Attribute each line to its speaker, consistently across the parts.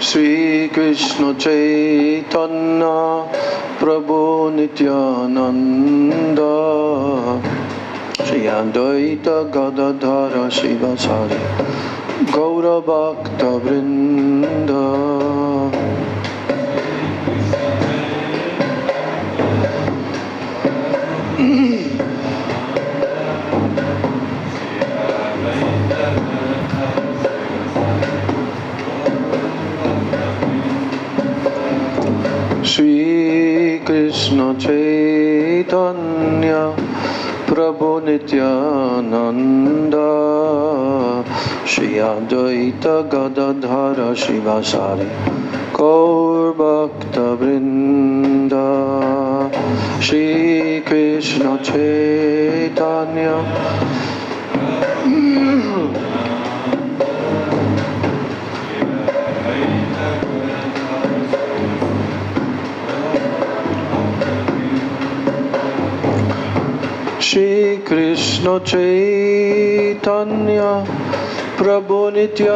Speaker 1: Sri Krishna Chaitanya Prabhu Nityananda Shri Advaita Gadadhara Shivasari Gaura Bhakta Vrinda Shri Krishna Chaitanya Prabhu Nityananda Shri Advaita Gadadhara Shivasari Gaur Bhakta Vrinda Shri Krishna Chaitanya Shri Krishna Chaitanya Prabhu Nityananda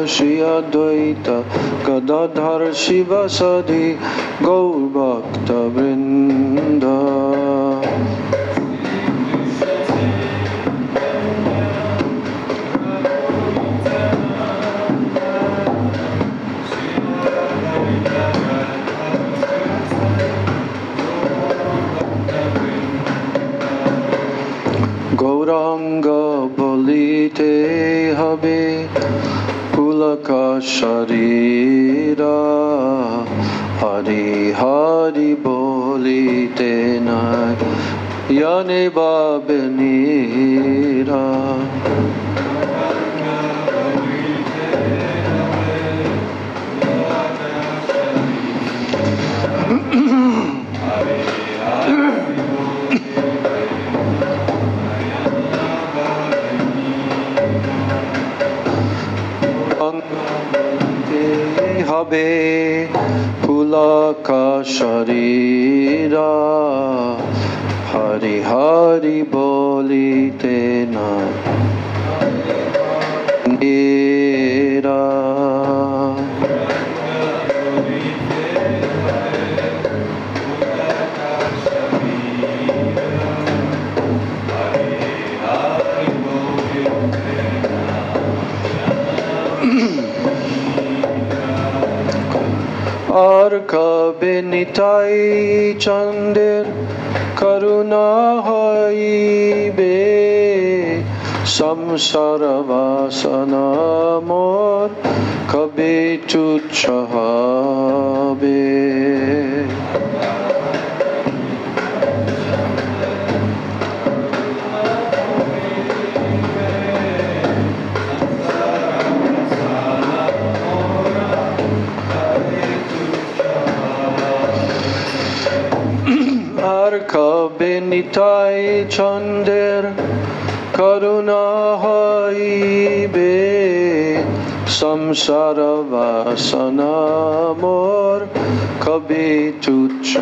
Speaker 1: Shri Advaita Gadadhar Shivasadi Gaur Bhakta Vrinda Gauranga bolite habe pulaka sharira Hari Hari bolite nai yane babenira Habe pulaka sharira Hari Hari bolite na nira Arka benitai chandir karuna haibe samsara vasana mor kabe tuchahabe Arka benitai chander karuna haibe samsara vasana mor kabe tuchabe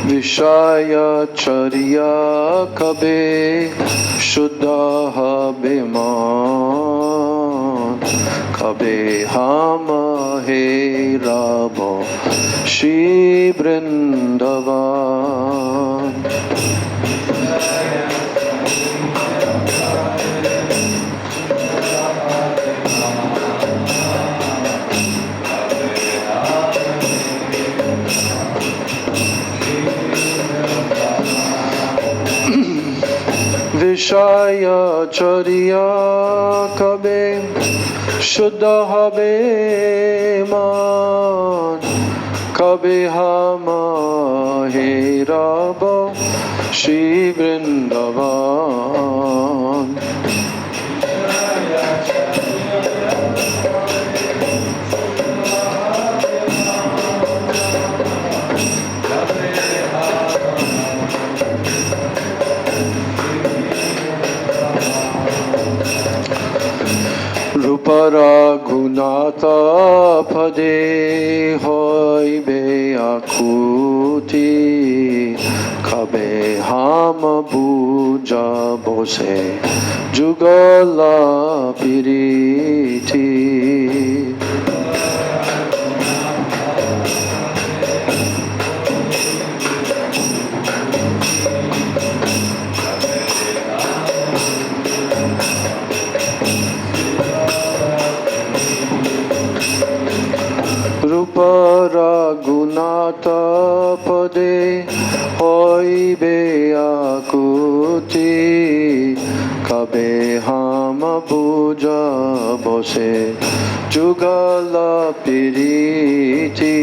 Speaker 1: Vishaya Charya Kabe Shuddha Habiman Kabe Hama He Rabo Shri Vrindavan Vishaya Charya Kabe Shuddha Habe Man Kabe Hama He Rabo Shri Vrindavan Rupa Raghunatha Pade Hoibe Akuti Kabe Hama Buja Bose Jugala Piriti Rupa Raghunatha Pade Hoibe Akuti Kabe Hama Buja Bose Jugala Piriti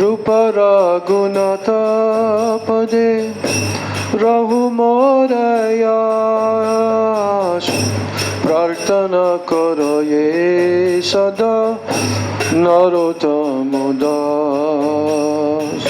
Speaker 1: Rupa Raghunatha Pade Rahu Morayash Prarthana Karo Ye Sada Narotamodas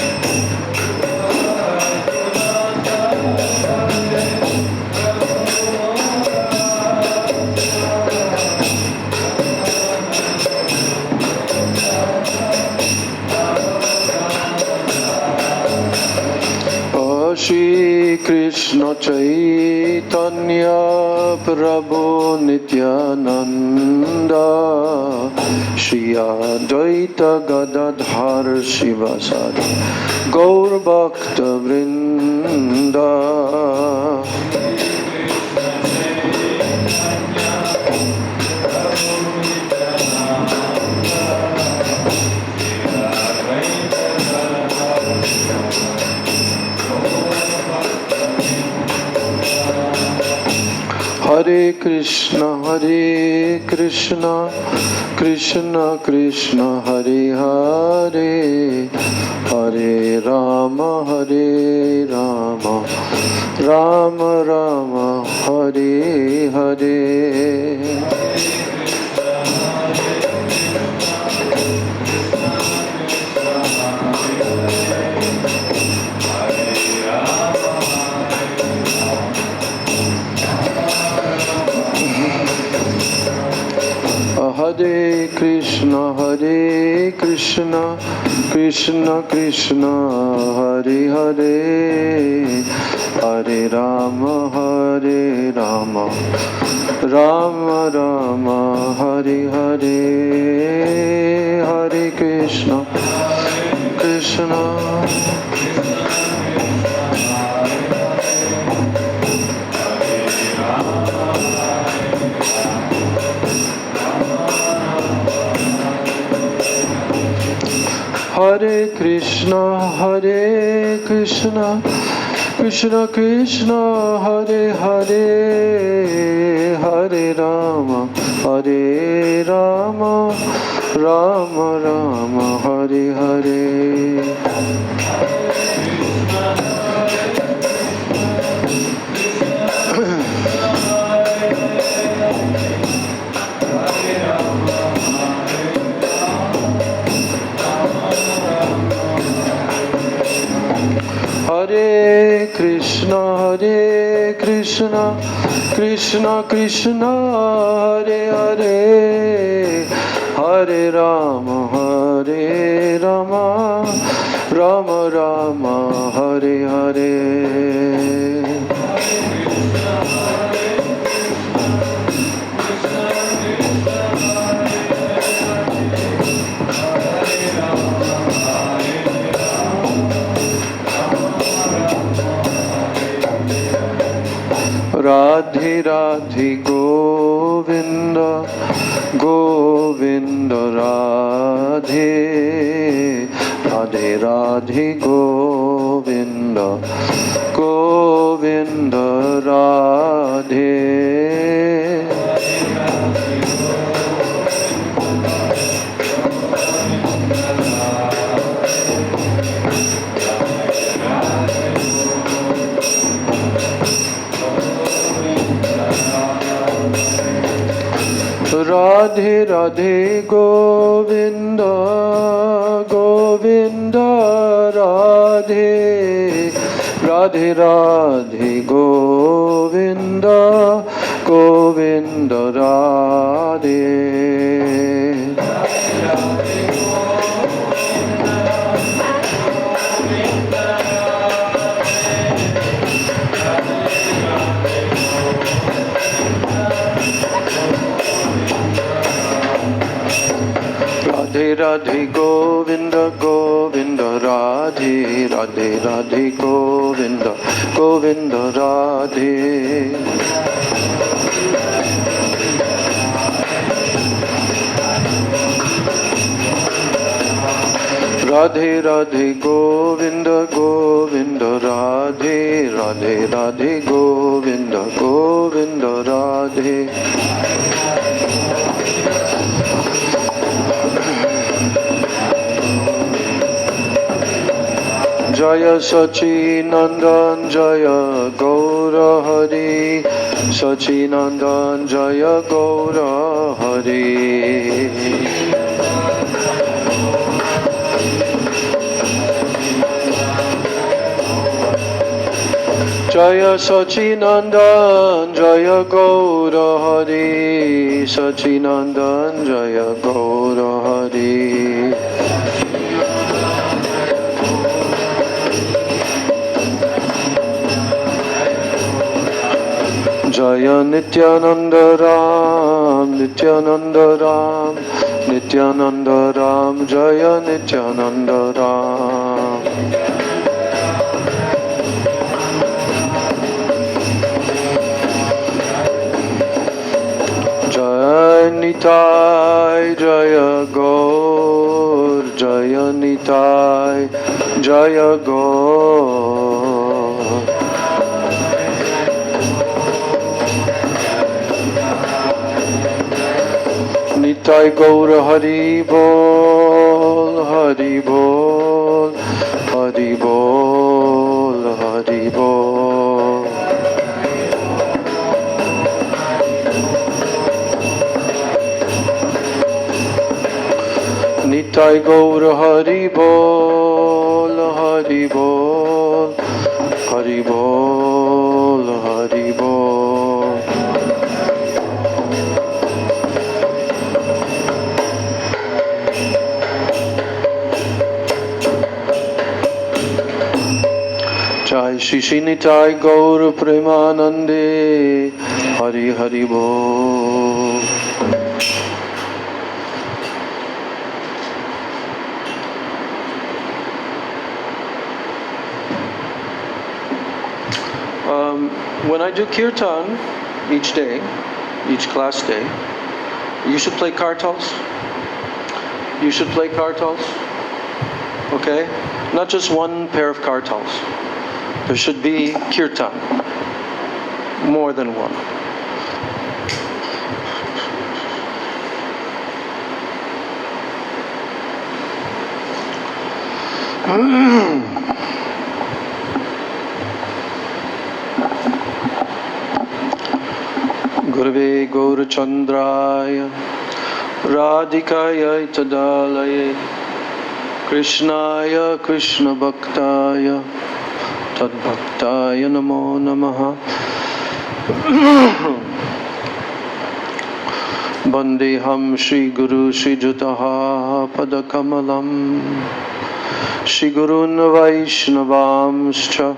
Speaker 1: Shri Krishna Chaitanya Prabhu Nityananda Shri Advaita Gadadhar Shivasadi Gaur Bhakta Vrinda Hare Krishna, Krishna Krishna, Hare Hare, Hare Rama, Rama Rama, Hare Hare. Hare Krishna, Krishna Krishna, Hare Hare, Hare Rama, Rama Rama, Hare Hare, Hare Krishna, Krishna. Hare Krishna, Krishna Krishna, Hare Hare, Hare Rama, Rama Rama, Hare Hare. Hare Krishna, Krishna Krishna, Hare Hare, Hare Rama, Rama Rama, Hare Hare. Radhe Radhe Govinda, Govinda Radhe, Radhe Radhe Govinda, Govinda Radhe. Radhe Radhe Govinda Govinda Radhe Radhe Radhe Govinda Govinda Radhe Radhe Radhe Govinda Govinda Radhe Radhe Radhe Govinda Govinda Radhe Radhe Radhe Govinda Govinda Radhe Radhe Radhe Govinda Govinda Radhe Jaya Sachinandan Jaya Gaura Hari Sachinandan Jaya Gaura Hari Jaya Sachinandan Jaya Gaura Hari Sachinandan Jaya Gaura Hari Jaya Nityananda Ram Nityananda Ram Nityananda Ram Jaya Nityananda Ram Jaya Nitai Jaya Gaur Jaya Nitai Jaya Gaur Nitai Gaur Hari Bol Hari Bol Hari Bol Hari Bol Nitai Gaur Hari Bol Hari Bol Hari Bol Hari Bol Jai Shri Shri Nitai Gaur Premanande Hari Hari Bol When I do kirtan each day, each class day, you should play kartals. You should play kartals. Okay? Not just one pair of kartals. There should be kirtan. More than one. Gurave Gaurachandraya Radhikaya Tadalaye Krishnaya Krishna Bhaktaya Tadbhaktaya Namo Namaha Bandeham Shri Guru Shri Jutaha Padakamalam Shri Gurun Vaishnavamscha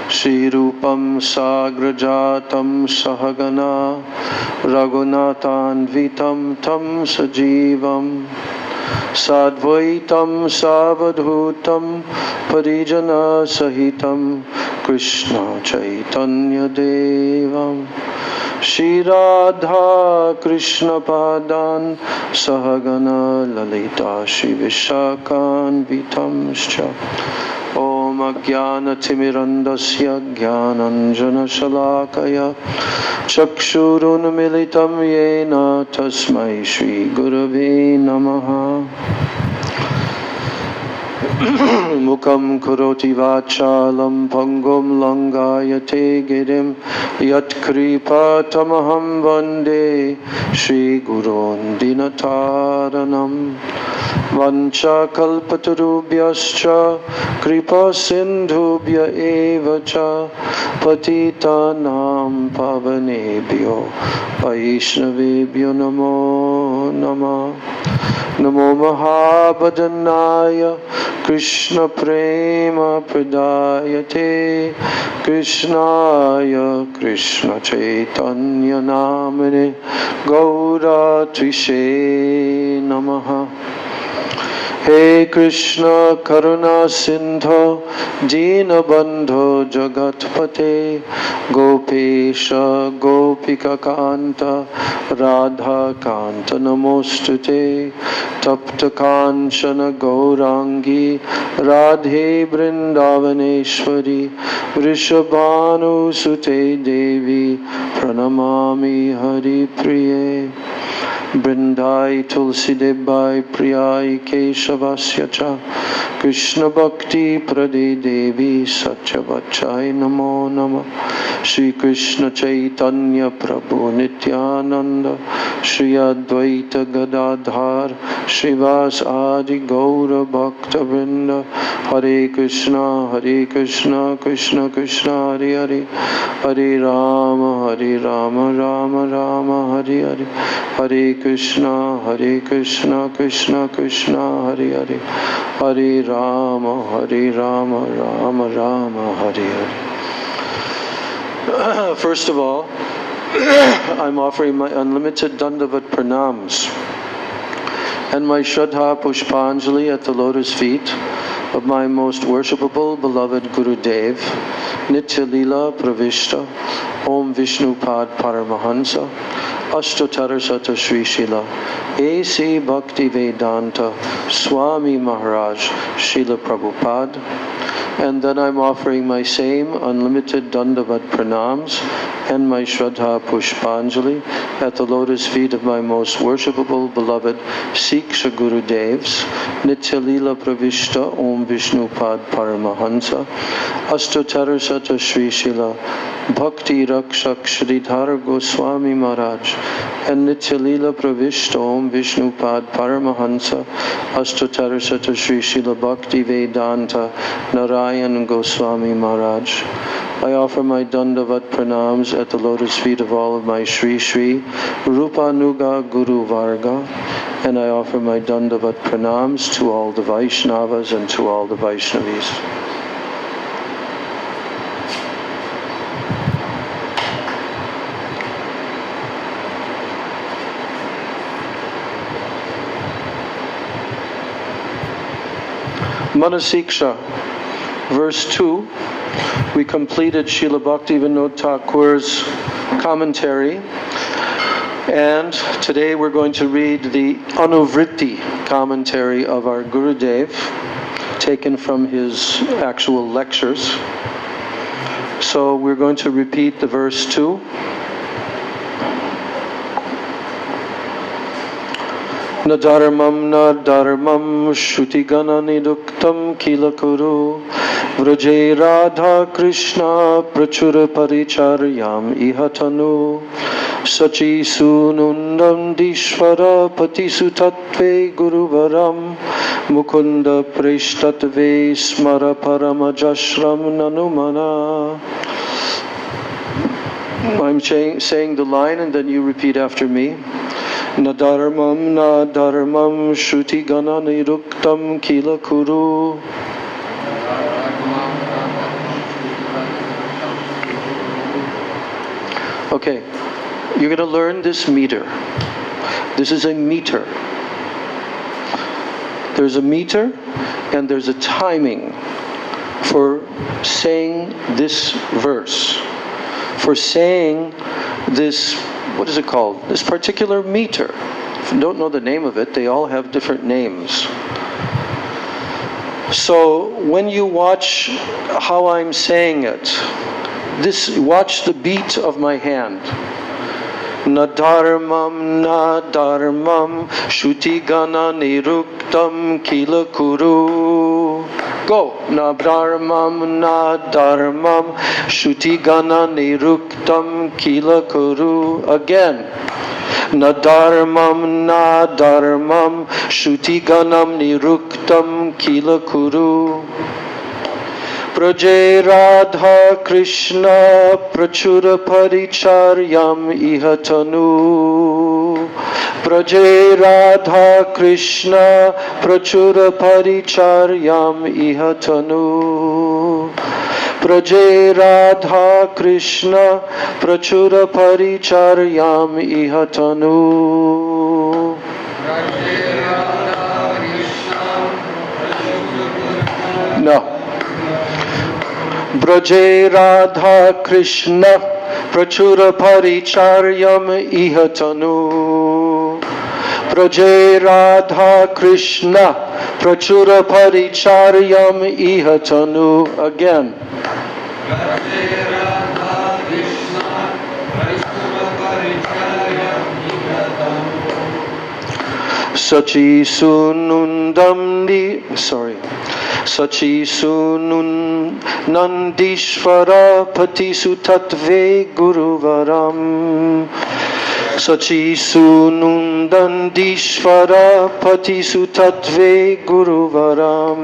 Speaker 1: Shri Rupam Sagrajatam Sahagana Raghunathan Vitam Tam Sajivam Sadvaitam Savadhutam Parijana Sahitam Krishna Chaitanya Devam Shri Radha Krishna Padan Sahagana Lalita Shri Vishakan Vitamscha Om Ajnana-timirandasya Jnananjana-shalakaya Chakshurunmilitam Yena Tasmai Shri Gurave Namaha Mukam karoti vachalam pangum langayate girim yat kripa tamaham vande Shri Gurun dinataranam vancha kalpatarubhyascha kripa sindhubhya evacha patitanam pavanebhyo vaishnavebhyo namo namah. Namo Mahabhajanaya Krishna Prema Pradayate Krishnaya Krishna Chaitanya Namane Gaura Tvishe Namaha. He Krishna Karuna Sindho Dina Bandho Jagatpate Gopesha Gopika Kanta Radha Kanta Namostute Tapta Kanchana Gaurangi Radhe Vrindavaneshwari Vrishabhanu Sute Devi Pranamami Hari Priye Brindai Tulsi Debai Priyai Keshavasya Cha Krishna Bhakti Prade Devi Satya Vachai Namo Nama Shri Krishna Chaitanya Prabhu Nityananda Shri Advaita Gadadhar Shrivas Adi Gaura Bhakta Vrinda Hare Krishna Krishna Krishna Hare Hare Hare Rama Rama Rama Hare Hare Hare Krishna Krishna Krishna Hare Hare Hare Rama Rama Rama Hare Hare. First of all, I'm offering my unlimited Dandavat Pranams and my Shraddha Pushpanjali at the lotus feet of my most worshipable beloved Guru Dev, Nitya Leela Pravishta, Om Vishnu Pad Paramahansa, Ashtottara Sata Sri Srila A.C. Bhakti Vedanta Swami Maharaj Srila Prabhupada. And then I'm offering my same unlimited Dandavat Pranams and my Shraddha Pushpanjali at the lotus feet of my most worshipable beloved Siksha Guru Devs, Nitya Leela Pravishta Om Vishnu Pad Paramahansa, Ashtottara Sata Sri Srila Bhakti Rakshak Sridhar Goswami Maharaj, and Nitya Leela Pravishta Om Vishnu Pad Paramahansa, Ashtottara Sata Sri Srila Bhakti Vedanta Narayan Goswami Maharaj. I offer my Dandavat Pranams at the lotus feet of all of my Shri Shri Rupanuga Guru Varga, and I offer my Dandavat Pranams to all the Vaishnavas and to all the Vaishnavis. Manah-siksa, verse 2, we completed Srila Bhaktivinoda Thakur's commentary, and today we're going to read the Anuvritti commentary of our Gurudev, taken from his actual lectures. So we're going to repeat the verse 2. Na dharmam shrutigana niduktam kilakuru vraje radha krishna prachura paricharyam ihatanu sachi sunundam dishvara patisutatve guruvaram mukunda preshtatve smara paramajashram nanumana. I'm saying the line and then you repeat after me. Na dharmam shruti gana niruktam kila kuru. Okay, you're going to learn this meter. This is a meter. There's a meter and there's a timing for saying this verse, for saying this, what is it called? This particular meter. If you don't know the name of it, they all have different names. So when you watch how I'm saying it, watch the beat of my hand. Na dharmam shuti gana niruktam kila kuru. Go. Na dharmam shuti gana niruktam kila kuru. Again. Na dharmam shuti ganam niruktam kila kuru. Praje Radha Krishna prachura paricharyam ihatanu. Praje Radha Krishna prachura paricharyam ihatanu. Praje Radha Krishna prachura paricharyam ihatanu. No. Braje Radha Krishna prachura paricharyam ihatanu. Braje Radha Krishna prachura paricharyam ihatanu. Again. Sachi sunun nandishvara patisu tatve guruvaram. Sachi sunun nandishvara patisu tatve guruvaram.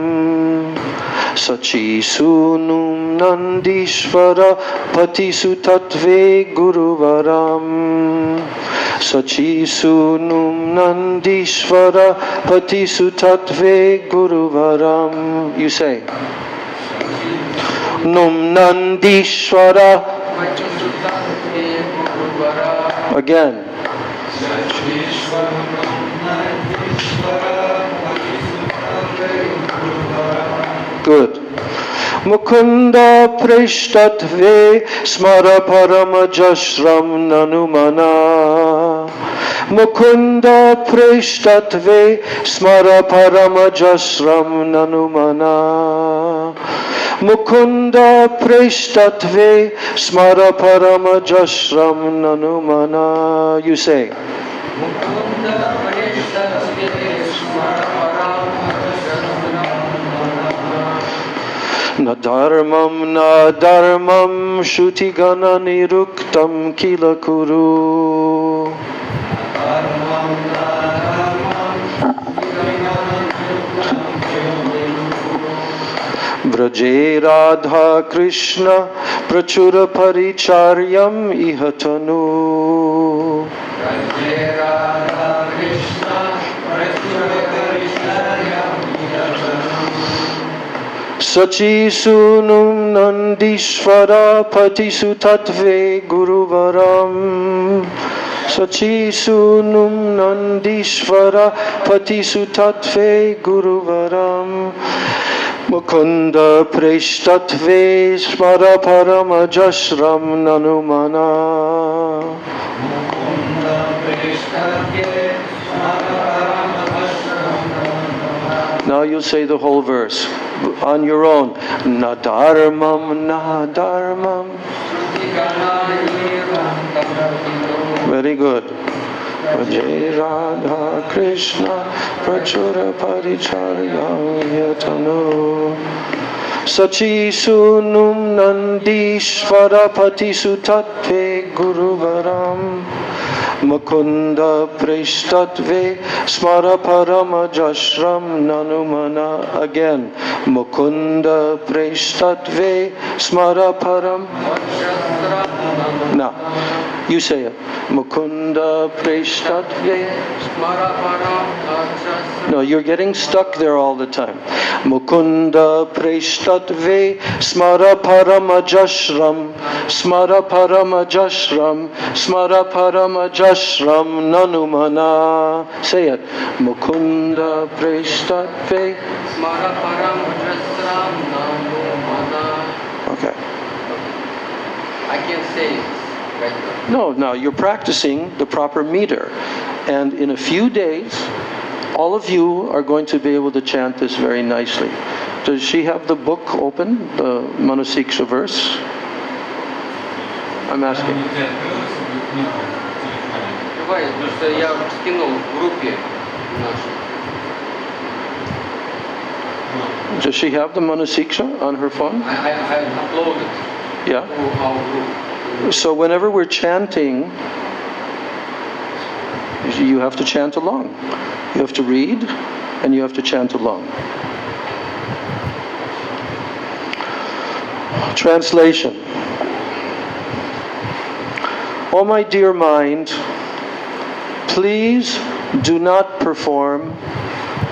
Speaker 1: Sachi sunum nandishvara patisu tatve guruvaram. Sachi sunum nandishvara patisu tatve guruvaram. You say. Num nandishvara. Again. Good. Mukunda prishtatve smara paramajashram nanumana. Mukunda prishtatve smara paramajashram nanumana. Mukunda prishtatve smara paramajashram nanumana. You say. Mukunda prishtatve smara Na dharmam shuti gana niruktam kila kuru. Braje Radha Krishna prachura paricharyam ihatanu. Braje Radha Krishna prachura paricharyam ihatanu. Sachi sunum nandishvara patisu tatve guruvaram. Sachi sunum nandishvara patisu tatve guruvaram. Mukunda preshtatve smara paramajashram nanumana. Mukunda preshtatve smara paramajashram nanumana. Now you'll say the whole verse on your own. Na dharmam, na dharmam. Very good. Jai Radha Krishna prachura paricharyam ihatanu. Sachi sunum nandishvara patisu tatve guruvaram. Mukunda prishtatve smara paramajashram nanumana. Again. Mukunda prishtatve smara param. Now, you say it. Mukunda prishtatve smara paramajashram. No, you're getting stuck there all the time. Mukunda prishtatve smara paramajashram. Smara paramajashram. Smara paramajashram nanumana. Say it. Mukunda prishtatve smara paramajashram nanumana. Okay.
Speaker 2: I can't say it right now.
Speaker 1: No, you're practicing the proper meter. And in a few days, all of you are going to be able to chant this very nicely. Does she have the book open, the Manah-siksa verse? I'm asking.
Speaker 2: понимаете, потому что я скинул в группе нашей.
Speaker 1: Does she have the Manah-siksa on her phone?
Speaker 2: I uploaded
Speaker 1: Yeah.
Speaker 2: to our group.
Speaker 1: So whenever we're chanting, you have to chant along. You have to read and you have to chant along. Translation. O my dear mind, please do not perform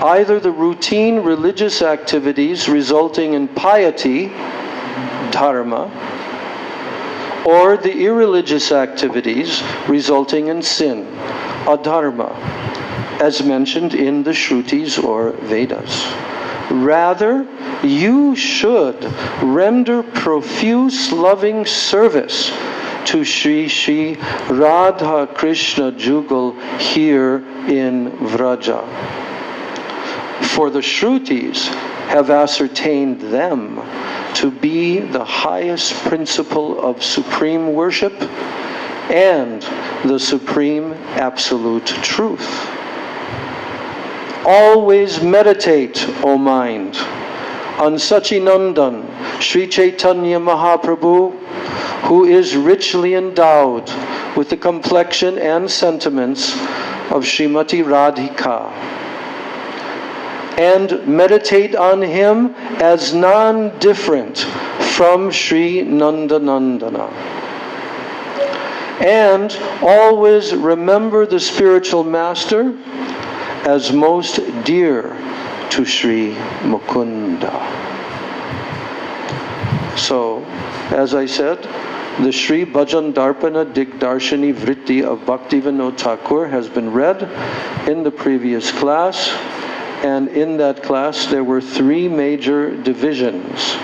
Speaker 1: either the routine religious activities resulting in piety, dharma, or the irreligious activities resulting in sin, adharma, as mentioned in the Shrutis or Vedas. Rather, you should render profuse loving service to Sri Sri Radha Krishna Jugal here in Vraja. For the Shrutis have ascertained them to be the highest principle of supreme worship and the supreme absolute truth. Always meditate, O mind, on Sachinandan, Sri Chaitanya Mahaprabhu, who is richly endowed with the complexion and sentiments of Srimati Radhika. And meditate on him as non-different from Sri Nandanandana. And always remember the spiritual master as most dear to Sri Mukunda. So, as I said, the Sri Bhajan Darpana Digdarshani Vritti of Bhaktivinoda Thakur has been read in the previous class, and in that class there were three major divisions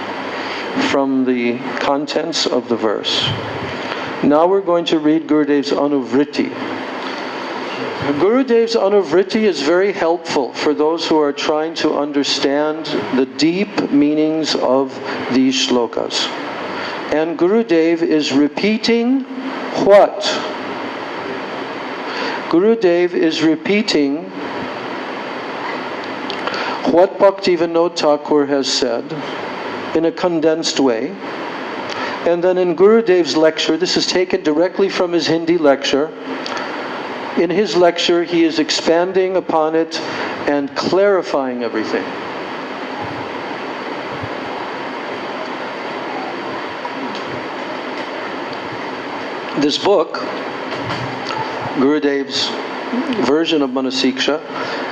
Speaker 1: from the contents of the verse. Now we're going to read Gurudev's Anuvritti. Gurudev's Anuvritti is very helpful for those who are trying to understand the deep meanings of these shlokas. And Gurudev is repeating what? Gurudev is repeating what Bhaktivinoda Thakur has said in a condensed way. And then in Gurudev's lecture, this is taken directly from his Hindi lecture. In his lecture, he is expanding upon it and clarifying everything. This book, Gurudev's version of Manah-siksa,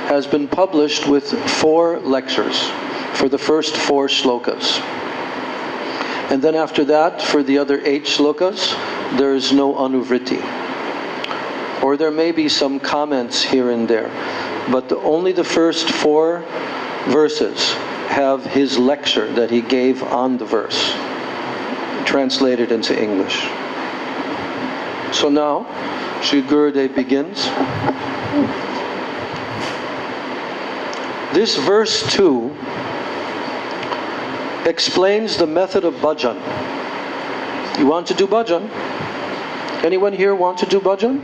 Speaker 1: has been published with 4 lectures for the first 4 shlokas. And then after that, for the other 8 shlokas, there is no anuvritti. Or there may be some comments here and there. But only the first 4 verses have his lecture that he gave on the verse, translated into English. So now, Sri Gurudev begins. This verse 2 explains the method of bhajan. You want to do bhajan? Anyone here want to do bhajan?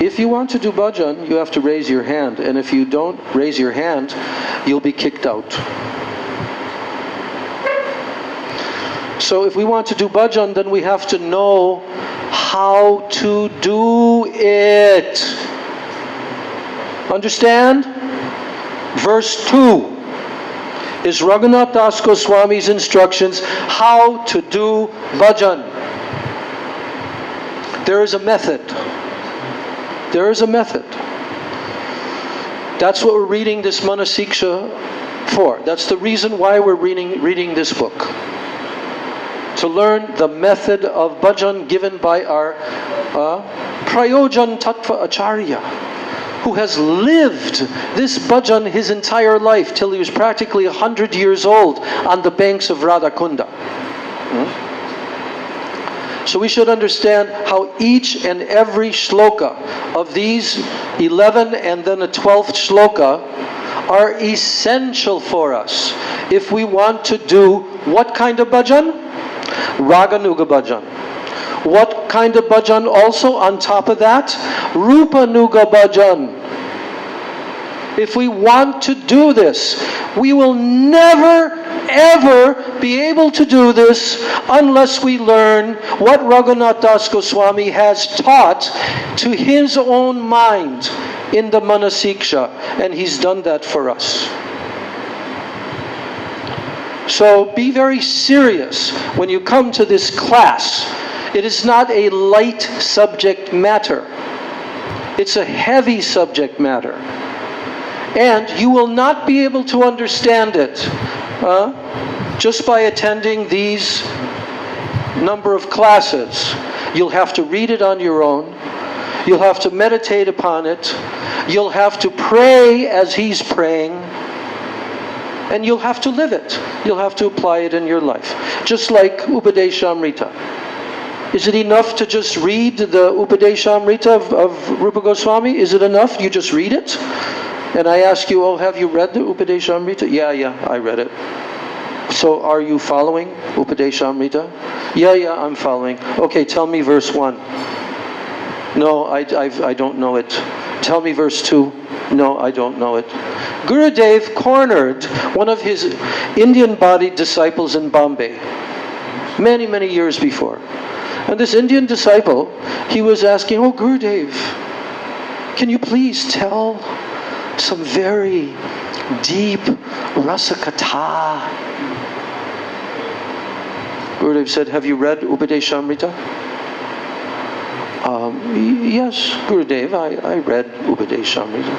Speaker 1: If you want to do bhajan, you have to raise your hand. And if you don't raise your hand, you'll be kicked out. So if we want to do bhajan, then we have to know how to do it. Understand? Verse 2 is Raghunath Das Goswami's instructions how to do bhajan. There is a method. There is a method. That's what we're reading this Manah-siksa for. That's the reason why we're reading this book. To learn the method of bhajan given by our Prayojan Tattva Acharya, who has lived this bhajan his entire life till he was practically 100 years old on the banks of Radhakunda. So we should understand how each and every shloka of these 11 and then a 12th shloka are essential for us if we want to do what kind of bhajan? Raganuga bhajan. What kind of bhajan also on top of that? Rupa Nuga bhajan. If we want to do this, we will never, ever be able to do this unless we learn what Raghunath Das Goswami has taught to his own mind in the Manah-siksa, and he's done that for us. So be very serious when you come to this class. It is not a light subject matter. It's a heavy subject matter. And you will not be able to understand it just by attending these number of classes. You'll have to read it on your own. You'll have to meditate upon it. You'll have to pray as he's praying. And you'll have to live it. You'll have to apply it in your life. Just like Upadeshamrita. Is it enough to just read the Upadeshamrita of Rupa Goswami? Is it enough? You just read it? And I ask you, oh, have you read the Upadeshamrita? Yeah, I read it. So are you following Upadeshamrita? Yeah, I'm following. Okay, tell me verse 1. No, I don't know it. Tell me verse 2. No, I don't know it. Gurudev cornered one of his Indian-bodied disciples in Bombay many, many years before. And this Indian disciple, he was asking, oh, Gurudev, can you please tell some very deep rasakatha? Gurudev said, have you read Upadeshamrita? Yes, Gurudev, I read Upadeshamrita.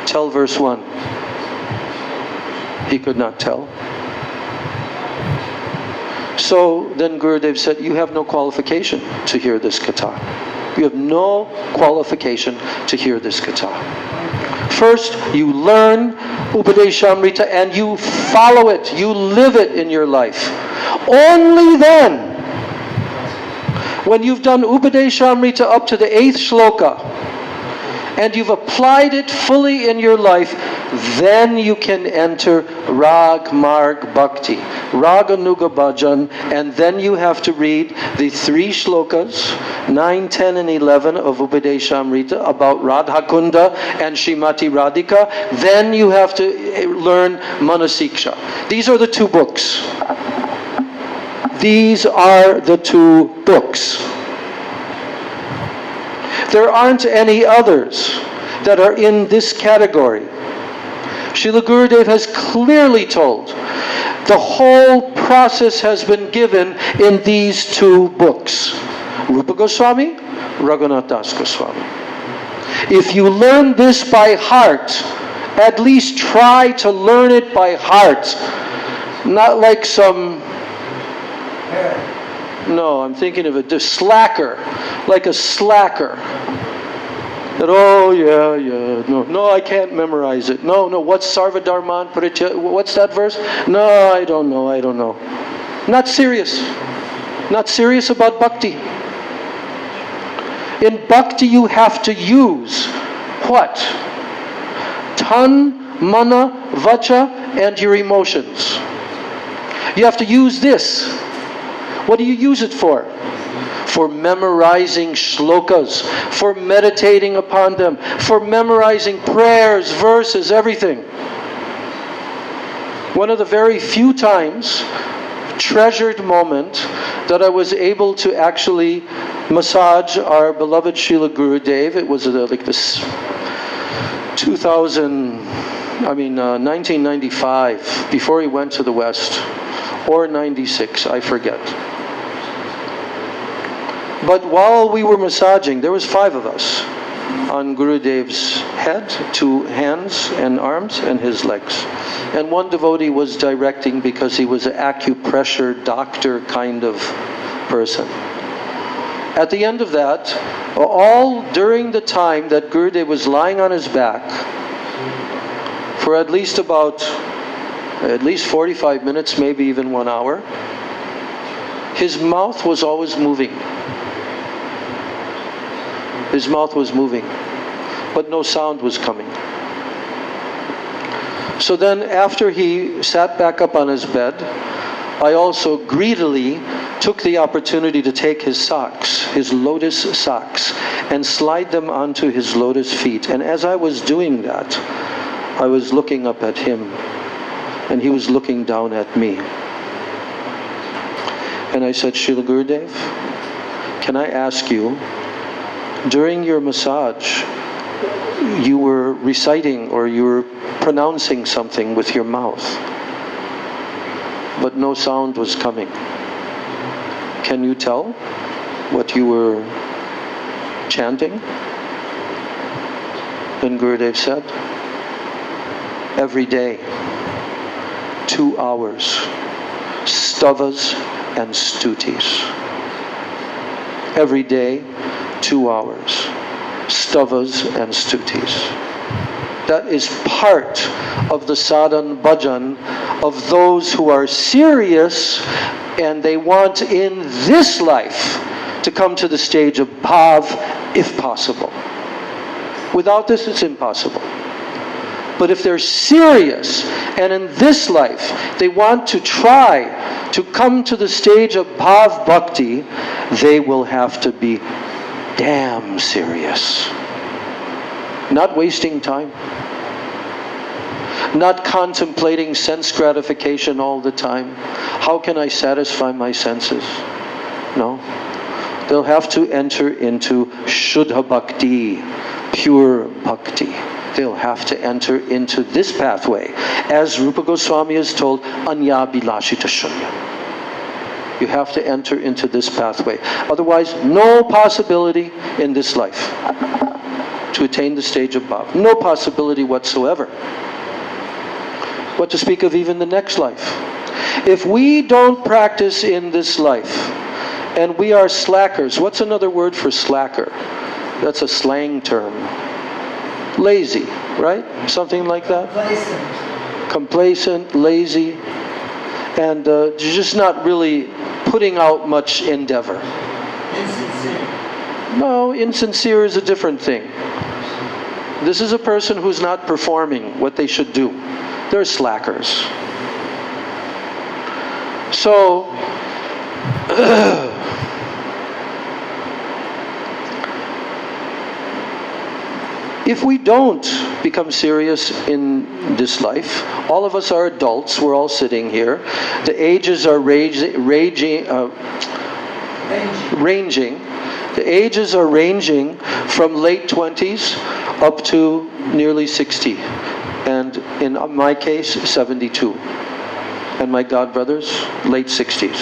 Speaker 1: Tell verse 1. He could not tell. So then Gurudev said, you have no qualification to hear this katha. You have no qualification to hear this katha. First, you learn Upadeshamrita and you follow it. You live it in your life. Only then, when you've done Upadeshamrita up to the 8th shloka, and you've applied it fully in your life, then you can enter Rag Marg Bhakti, Raga Nuga Bhajan, and then you have to read the 3 shlokas, 9, 10, and 11 of Upadeshamrita about Radha Kunda and Srimati Radhika. Then you have to learn Manah-siksa. These are the 2 books. These are the 2 books. There aren't any others that are in this category. Srila Gurudev has clearly told the whole process has been given in these 2 books. Rupa Goswami, Raghunath Das Goswami. If you learn this by heart, at least try to learn it by heart. Not like some... No, I'm thinking of a slacker, like a slacker. That, oh, yeah, no, I can't memorize it. No, what's Sarva-dharman Paritya? What's that verse? No, I don't know. Not serious. Not serious about bhakti. In bhakti you have to use what? Tan, mana, vacha, and your emotions. You have to use this. What do you use it for? For memorizing shlokas, for meditating upon them, for memorizing prayers, verses, everything. One of the very few times, treasured moment, that I was able to actually massage our beloved Srila Gurudev. It was like this 1995, before he went to the West, or 96, I forget. But while we were massaging, there was 5 of us on Gurudev's head, 2 hands and arms, and his legs. And one devotee was directing because he was an acupressure doctor kind of person. At the end of that, all during the time that Gurudev was lying on his back, for at least 45 minutes, maybe even 1 hour, his mouth was always moving. His mouth was moving, but no sound was coming. So then after he sat back up on his bed, I also greedily took the opportunity to take his socks, his lotus socks, and slide them onto his lotus feet. And as I was doing that, I was looking up at him, and he was looking down at me. And I said, Srila Gurudev, can I ask you, during your massage, you were reciting or you were pronouncing something with your mouth, but no sound was coming. Can you tell what you were chanting? And Gurudev said, every day, 2 hours, stavas and stutis. Every day, 2 hours, stavas and stutis. That is part of the sadhan bhajan of those who are serious and they want in this life to come to the stage of bhav if possible. Without this, it's impossible. But if they're serious and in this life they want to try to come to the stage of bhav bhakti, they will have to be damn serious. Not wasting time. Not contemplating sense gratification all the time. How can I satisfy my senses? No. They'll have to enter into Shuddha Bhakti, pure Bhakti. They'll have to enter into this pathway. As Rupa Goswami is told, Anya Bilashita Shunya. You have to enter into this pathway. Otherwise, no possibility in this life to attain the stage of bhav. No possibility whatsoever. What to speak of even the next life. If we don't practice in this life, and we are slackers, what's another word for slacker? That's a slang term. Lazy, right? Something like that? Complacent, lazy, and just not really putting out much endeavor. Insincere. No, insincere is a different thing. This is a person who's not performing what they should do. They're slackers. So, if we don't become serious in this life, all of us are adults, we're all sitting here. The ages are ranging. The ages are ranging from late 20s up to nearly 60. And in my case, 72. And my godbrothers, late 60s.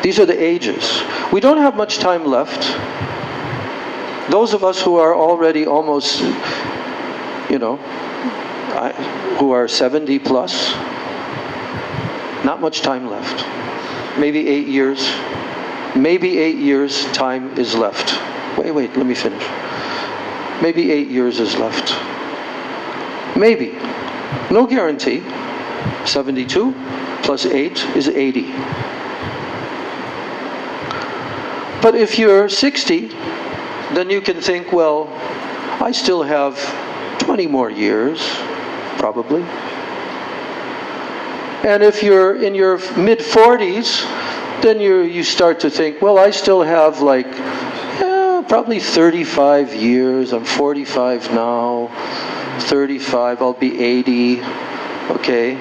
Speaker 1: These are the ages. We don't have much time left. Those of us who are already almost, who are 70 plus, not much time left. Maybe 8 years. Maybe 8 years time is left. Wait, let me finish. Maybe 8 years is left. Maybe. No guarantee. 72 plus 8 is 80. But if you're 60, then you can think, well, I still have 20 more years, probably. And if you're in your mid-40s, then you start to think, well, I still have probably 35 years. I'm 45 now. 35, I'll be 80. Okay.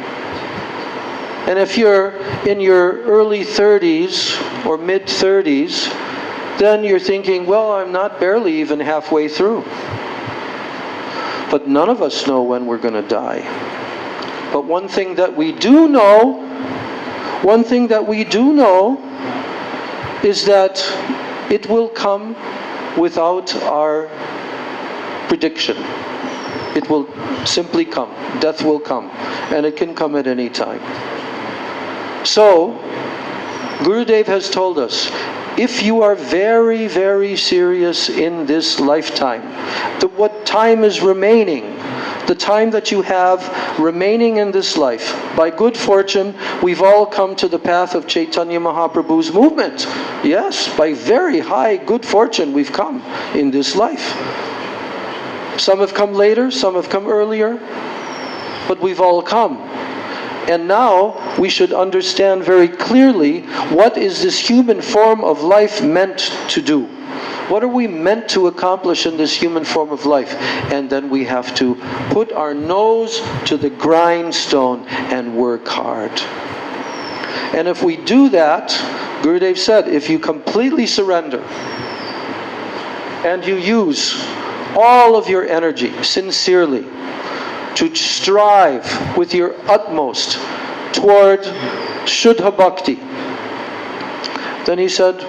Speaker 1: And if you're in your early 30s or mid-30s, then you're thinking, well, I'm not barely even halfway through. But none of us know when we're going to die. But one thing that we do know is that it will come without our prediction. It will simply come. Death will come. And it can come at any time. So, Gurudev has told us, if you are very, very serious in this lifetime, what time is remaining, the time that you have remaining in this life, by good fortune, we've all come to the path of Chaitanya Mahaprabhu's movement. Yes, by very high good fortune we've come in this life. Some have come later, some have come earlier, but we've all come. And now we should understand very clearly what is this human form of life meant to do. What are we meant to accomplish in this human form of life? And then we have to put our nose to the grindstone and work hard. And if we do that, Gurudev said, if you completely surrender and you use all of your energy sincerely to strive with your utmost toward Shuddha Bhakti, then he said,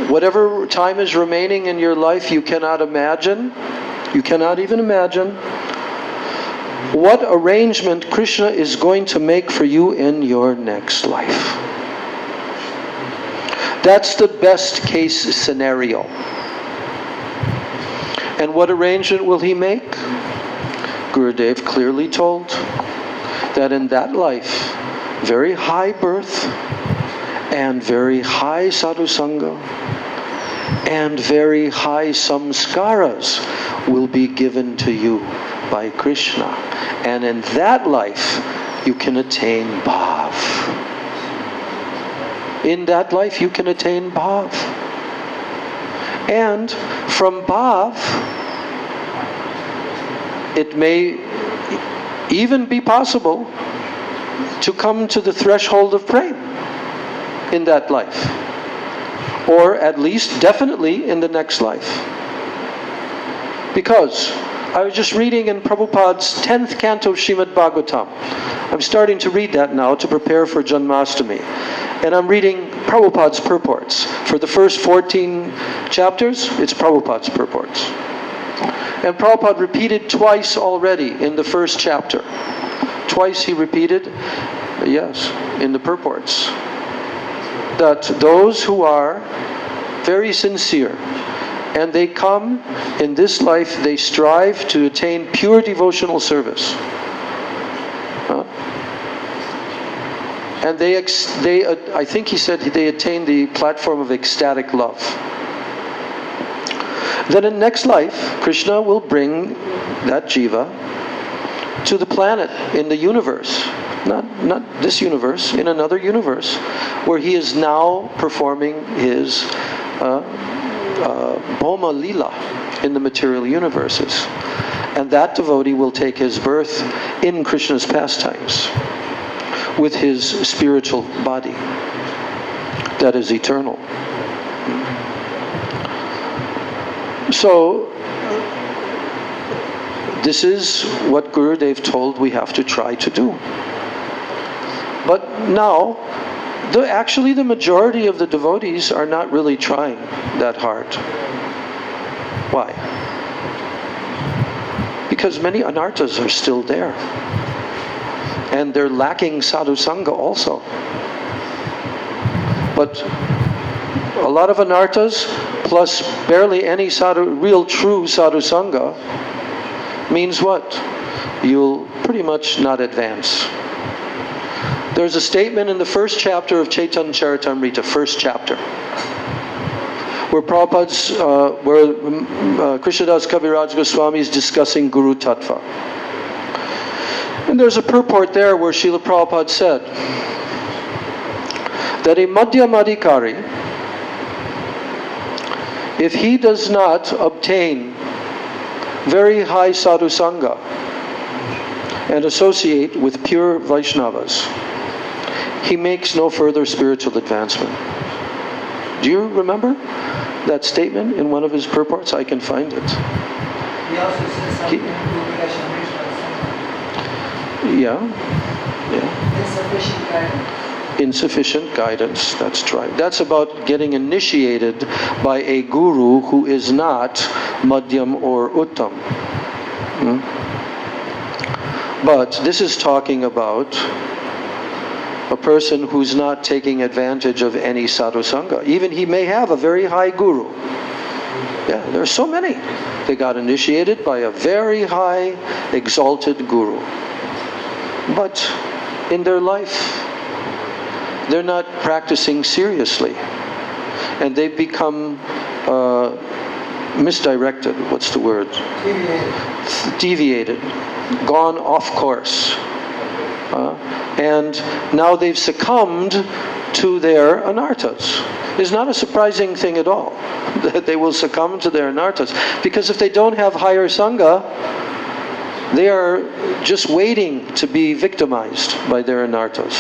Speaker 1: whatever time is remaining in your life, you cannot even imagine what arrangement Krishna is going to make for you in your next life. That's the best case scenario. And what arrangement will he make? Gurudev clearly told that in that life, very high birth and very high sadhu-sanga and very high samskaras will be given to you by Krishna. And in that life, you can attain bhav. In that life, you can attain bhav. And from bhav, it may even be possible to come to the threshold of prema in that life. Or at least, definitely, in the next life. Because I was just reading in Prabhupada's 10th canto of Srimad Bhagavatam. I'm starting to read that now to prepare for Janmashtami. And I'm reading Prabhupada's purports. For the first 14 chapters, it's Prabhupada's purports. And Prabhupada repeated twice already in the first chapter. Twice he repeated, yes, in the purports, that those who are very sincere and they come in this life, they strive to attain pure devotional service. And I think he said they attain the platform of ecstatic love. Then in next life, Krishna will bring that jiva to the planet in the universe. Not this universe, in another universe, where he is now performing his Bhoma Lila in the material universes. And that devotee will take his birth in Krishna's pastimes with his spiritual body that is eternal. So, this is what Gurudev told we have to try to do. But now, actually the majority of the devotees are not really trying that hard. Why? Because many anarthas are still there. And they're lacking sadhu-sanga also. But a lot of anarthas, plus barely any real true sadhu-sanga, means what? You'll pretty much not advance. There's a statement in the first chapter of Chaitanya Charitamrita, first chapter, where Krishnadas Kaviraj Goswami is discussing Guru Tattva. And there's a purport there where Srila Prabhupada said that a Madhyamadikari, if he does not obtain very high sadhu-sanga and associate with pure Vaishnavas, he makes no further spiritual advancement. Do you remember that statement in one of his purports? I can find it.
Speaker 3: He also says something in Upanishad.
Speaker 1: Yeah.
Speaker 3: Insufficient guidance.
Speaker 1: Insufficient guidance, that's right. That's about getting initiated by a guru who is not madhyam or uttam. But this is talking about a person who's not taking advantage of any sadhu-sanga. Even he may have a very high guru. Yeah, there are so many. They got initiated by a very high, exalted guru. But in their life, they're not practicing seriously. And they've become misdirected. What's the word?
Speaker 3: Deviated.
Speaker 1: Deviated. Gone off course. And now they've succumbed to their anarthas. It's not a surprising thing at all that they will succumb to their anarthas. Because if they don't have higher sangha, they are just waiting to be victimized by their anarthas.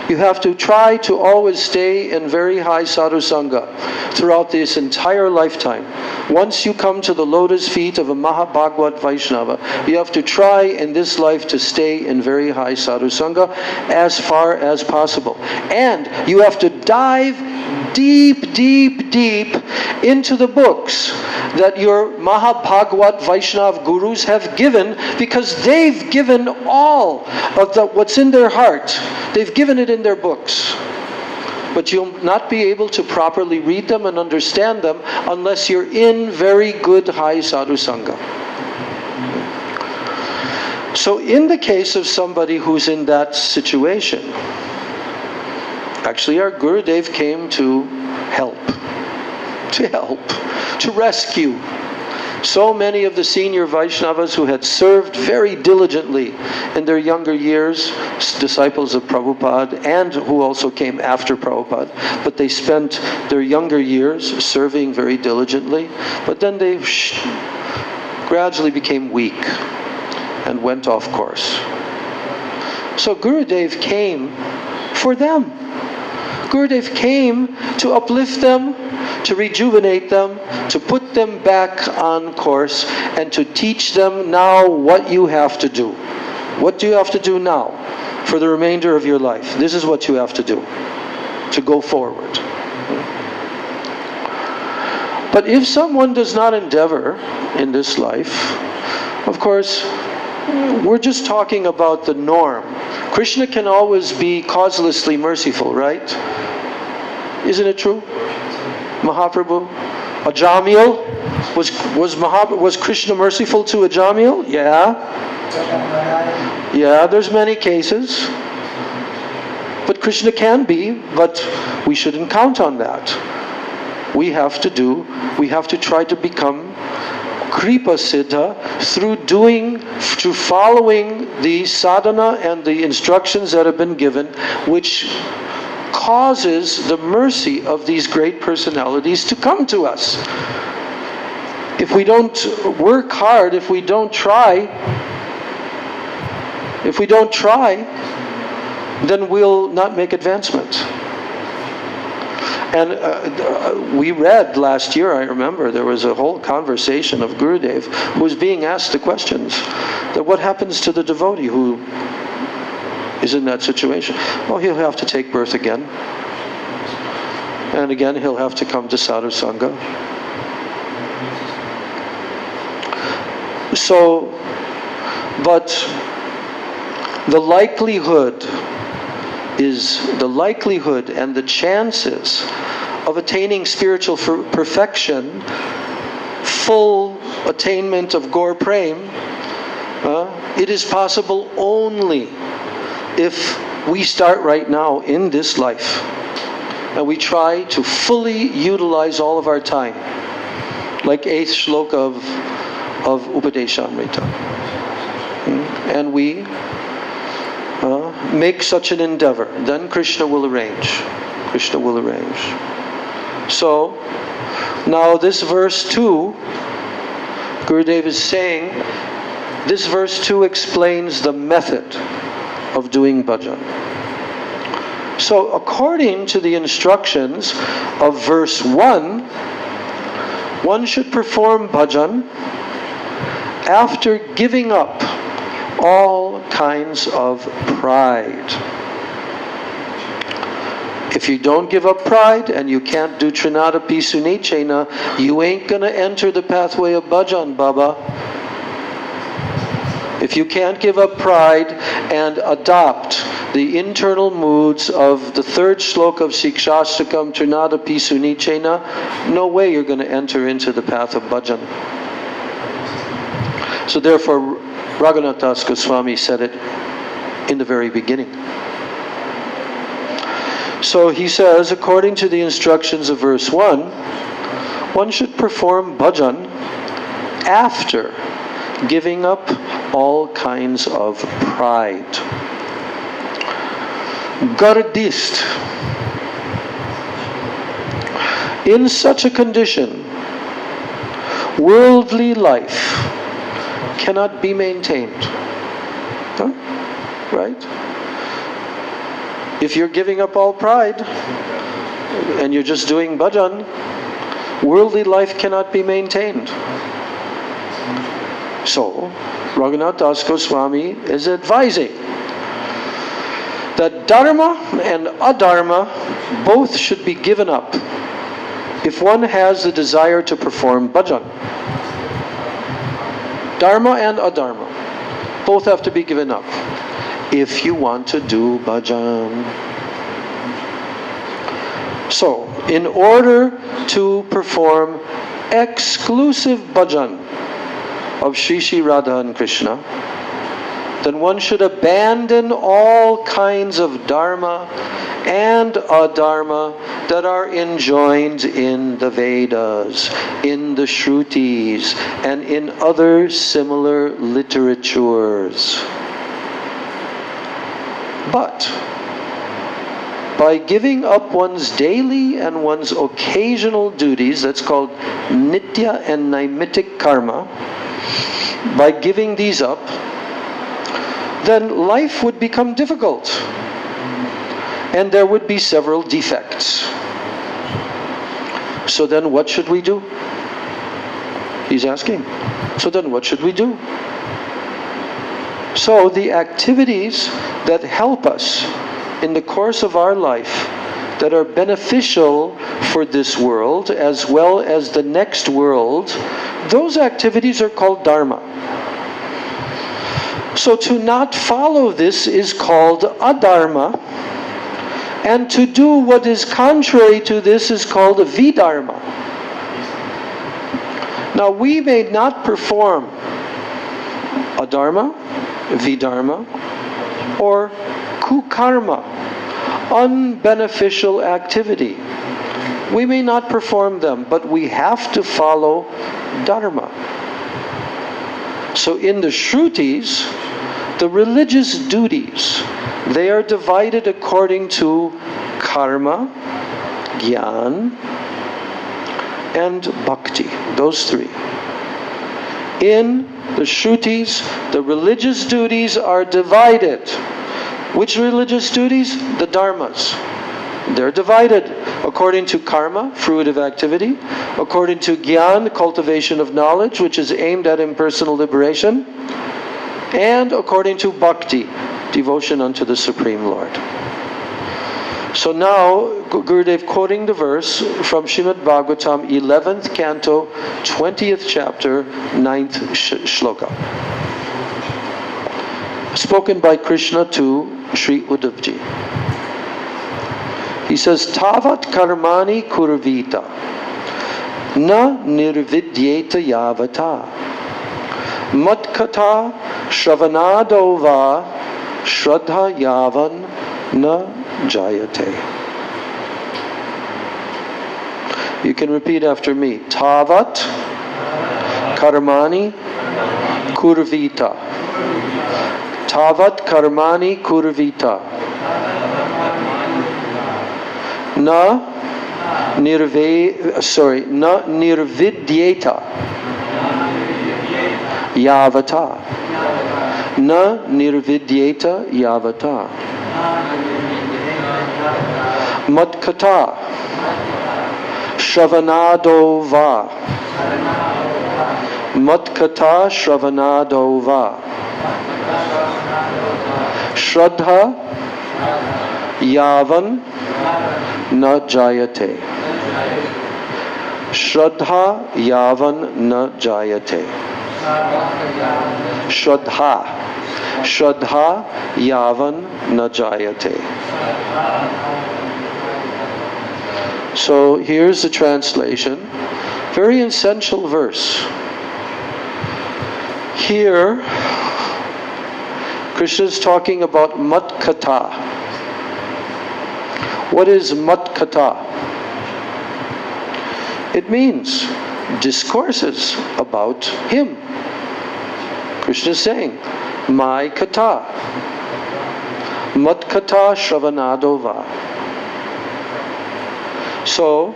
Speaker 1: You have to try to always stay in very high sadhu-sanga throughout this entire lifetime. Once you come to the lotus feet of a Maha-Bhagavad Vaishnava, you have to try in this life to stay in very high sadhu-sanga as far as possible. And you have to dive deep, deep, deep into the books that your Maha-Bhagavad Vaishnava gurus have given, because they've given all of what's in their heart. They've given it in their books. But you'll not be able to properly read them and understand them unless you're in very good high sadhu-sanga. So in the case of somebody who's in that situation, actually our Gurudev came to help, to rescue. So many of the senior Vaishnavas who had served very diligently in their younger years, disciples of Prabhupada, and who also came after Prabhupada, but they spent their younger years serving very diligently, but then they gradually became weak and went off course. So Gurudev came for them. Gurudev came to uplift them, to rejuvenate them, to put them back on course, and to teach them now what you have to do. What do you have to do now for the remainder of your life? This is what you have to do to go forward. But if someone does not endeavor in this life, of course, we're just talking about the norm. Krishna can always be causelessly merciful, right? Isn't it true? Mahaprabhu, Ajamil, was Krishna merciful to Ajamil? Yeah. Yeah, there's many cases. But Krishna can be, but we shouldn't count on that. We have to try to become Kripa Siddha through following the sadhana and the instructions that have been given, which causes the mercy of these great personalities to come to us. If we don't work hard, if we don't try, then we'll not make advancement. And we read last year, I remember, there was a whole conversation of Gurudev who was being asked the questions, that what happens to the devotee who is in that situation? Well, he'll have to take birth again. And again, he'll have to come to sadhu-sanga. So, but the likelihood and the chances of attaining spiritual perfection, full attainment of Gaur Prem, it is possible only if we start right now in this life and we try to fully utilize all of our time, like 8th shloka of Upadeshamrita. And we make such an endeavor, then Krishna will arrange. Krishna will arrange. So, now this verse 2, Gurudev is saying, this verse 2 explains the method of doing bhajan. So, according to the instructions of verse 1, one should perform bhajan after giving up all kinds of pride. If you don't give up pride and you can't do trinadapi sunichena, you ain't gonna enter the pathway of bhajan, Baba. If you can't give up pride and adopt the internal moods of the 3rd shloka of Sikshastakam trinadapi sunichena, no way you're going to enter into the path of bhajan. So therefore, Raghunath Das Goswami said it in the very beginning. So he says, according to the instructions of verse 1, one should perform bhajan after giving up all kinds of pride. gardist. In such a condition, worldly life cannot be maintained. Huh? Right? If you're giving up all pride and you're just doing bhajan, worldly life cannot be maintained. So, Raghunath Das Goswami is advising that dharma and adharma both should be given up if one has the desire to perform bhajan. Dharma and adharma both have to be given up if you want to do bhajan. So, in order to perform exclusive bhajan of Shri Shri Radha and Krishna, then one should abandon all kinds of dharma and adharma that are enjoined in the Vedas, in the Shrutis, and in other similar literatures. But by giving up one's daily and one's occasional duties, that's called nitya and naimittic karma, by giving these up, then life would become difficult. And there would be several defects. So then what should we do? He's asking. So then what should we do? So the activities that help us in the course of our life, that are beneficial for this world as well as the next world, those activities are called dharma. So to not follow this is called adharma, and to do what is contrary to this is called vidharma. Now we may not perform adharma, vidharma, or kukarma, unbeneficial activity. We may not perform them, but we have to follow dharma. So in the Shrutis, the religious duties, they are divided according to karma, jnana, and bhakti. Those three. In the Shrutis, the religious duties are divided. Which religious duties? The dharmas. They're divided according to karma, fruitive activity, according to jnana, cultivation of knowledge, which is aimed at impersonal liberation, and according to bhakti, devotion unto the Supreme Lord. So now, Gurudev quoting the verse from Srimad Bhagavatam, 11th canto, 20th chapter, 9th shloka. Spoken by Krishna to Sri Uddhavji. He says, Tavat karmani kurvita, na nirvidyeta yavata, matkata shravanado va, shraddha yavan na jayate. You can repeat after me. Tavat karmani kurvita. Tavat karmani kurvita. Na nirvidyeta yavata. Na nirvidyeta yavata. Matkata shravanado va. Matkata shravanado va. Shraddha yavan na jayate. Shraddha yavan na jayate. Shraddha yavan na jayate. So here's the translation. Very essential verse. Here, Krishna is talking about matkata. What is matkata? It means discourses about him. Krishna is saying, my kata. matkata shravanadova. So,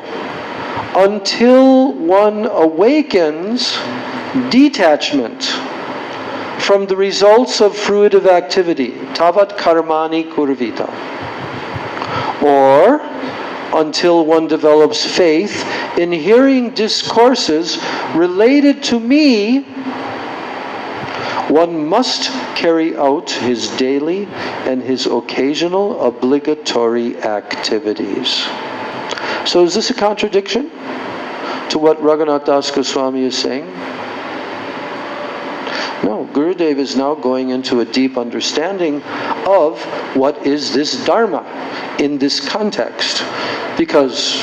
Speaker 1: until one awakens detachment from the results of fruitive activity, tavat karmani kurvita, or until one develops faith in hearing discourses related to me, one must carry out his daily and his occasional obligatory activities. So is this a contradiction to what Raghunath Das Goswami is saying? No, Gurudev is now going into a deep understanding of what is this dharma in this context. Because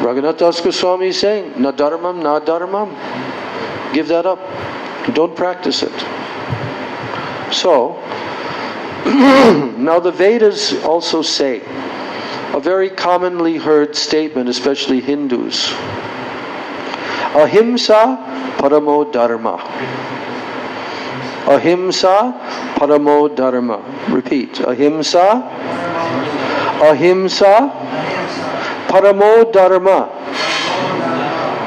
Speaker 1: Raghunath Das Goswami is saying, na dharmam, na dharmam. Give that up. Don't practice it. So, now the Vedas also say, a very commonly heard statement, especially Hindus, ahimsa paramo dharma. Ahimsa paramo dharma. Repeat. Ahimsa paramo dharma.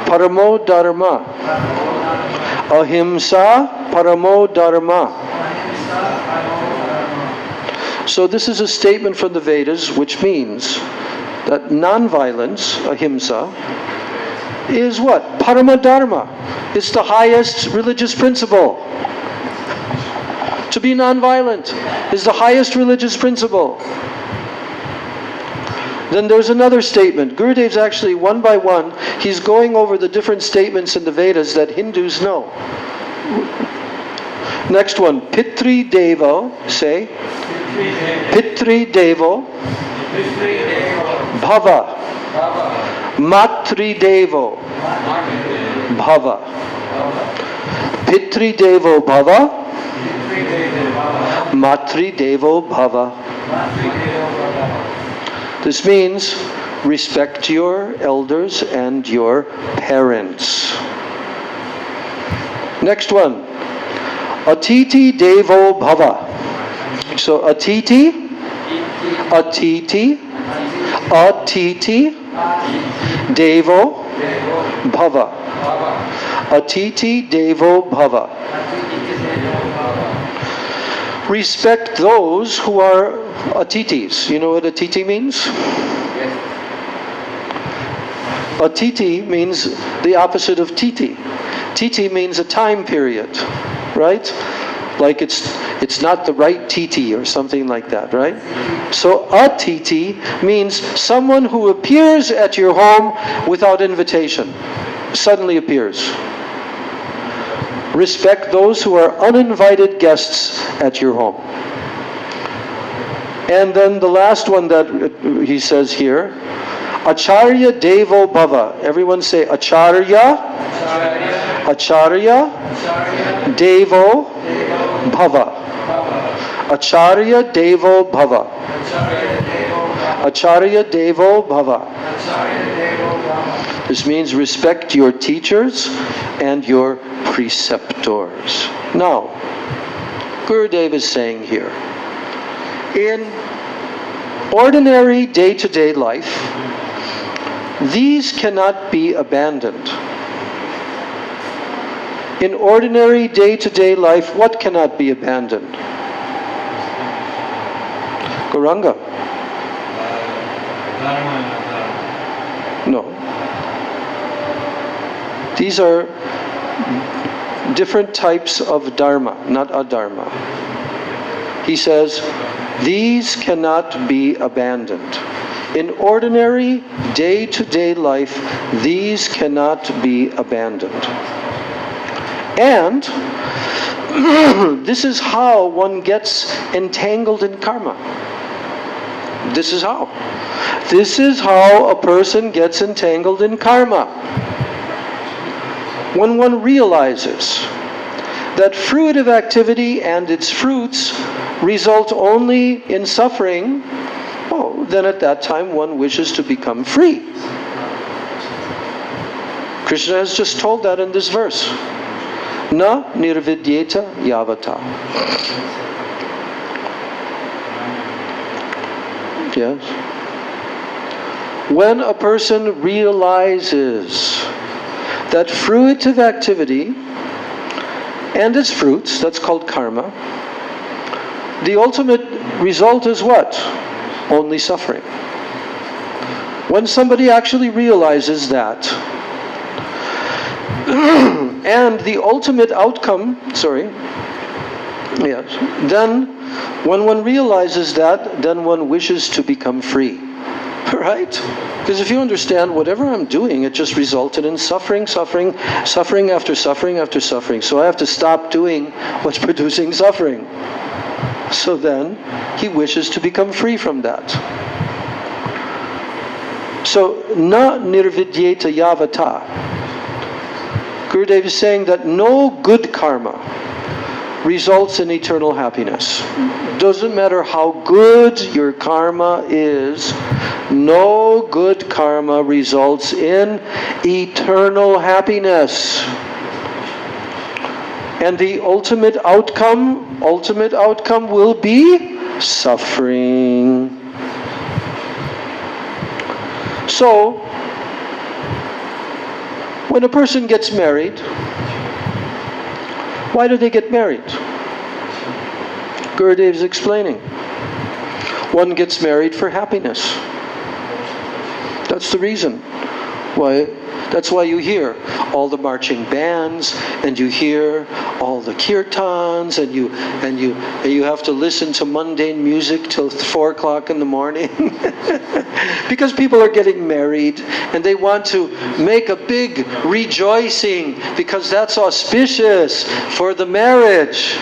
Speaker 1: Paramo dharma. Ahimsa paramo dharma. So this is a statement from the Vedas which means that non-violence, ahimsa, is what? Parama dharma. It's the highest religious principle. To be non-violent is the highest religious principle. Then there's another statement. Gurudev's actually, one by one, he's going over the different statements in the Vedas that Hindus know. Next one, Pitri Devo, say. Pitri Devo. Bhava. Matri Devo. Bhava. Pitri Devo Bhava. Matri Devo Bhava. This means respect your elders and your parents. Next one. Atiti Devo Bhava. So Atiti, Devo Bhava. Atiti Devo Bhava. Respect those who are atitis. You know what atiti means?
Speaker 2: Yes.
Speaker 1: Atiti means the opposite of titi. Titi means a time period, right? Like it's not the right titi or something like that, right? So atiti means someone who appears at your home without invitation. Suddenly appears. Respect those who are uninvited guests at your home. And then the last one that he says here, Acharya Devo Bhava. Everyone say Acharya. Acharya Devo Bhava. Acharya Devo Bhava. Acharya Devo Bhava. This means respect your teachers and your preceptors. Now, Gurudev is saying here, in ordinary day-to-day life, these cannot be abandoned. In ordinary day-to-day life, what cannot be abandoned? Gauranga? No. These are different types of dharma, not adharma. He says, these cannot be abandoned. In ordinary day-to-day life, these cannot be abandoned. And this is how one gets entangled in karma. This is how. This is how a person gets entangled in karma. When one realizes that fruitive activity and its fruits result only in suffering, oh, then at that time one wishes to become free. Krishna has just told that in this verse. Na nirvidyeta yavata. Yes. When a person realizes that fruitive activity and its fruits, that's called karma, the ultimate result is what? Only suffering. When somebody actually realizes that, and the ultimate outcome, then when one realizes that, then one wishes to become free. Right? Because if you understand, whatever I'm doing, it just resulted in suffering after suffering after suffering. So I have to stop doing what's producing suffering. So then, he wishes to become free from that. So, na nirvidyeta yavata. Gurudev is saying that no good karma results in eternal happiness. Doesn't matter how good your karma is, no good karma results in eternal happiness. And the ultimate outcome will be suffering. So, when a person gets married, why do they get married? Gurudev is explaining. One gets married for happiness. That's the reason why. That's why you hear all the marching bands, and you hear all the kirtans, and you have to listen to mundane music till 4 o'clock in the morning, because people are getting married, and they want to make a big rejoicing because that's auspicious for the marriage.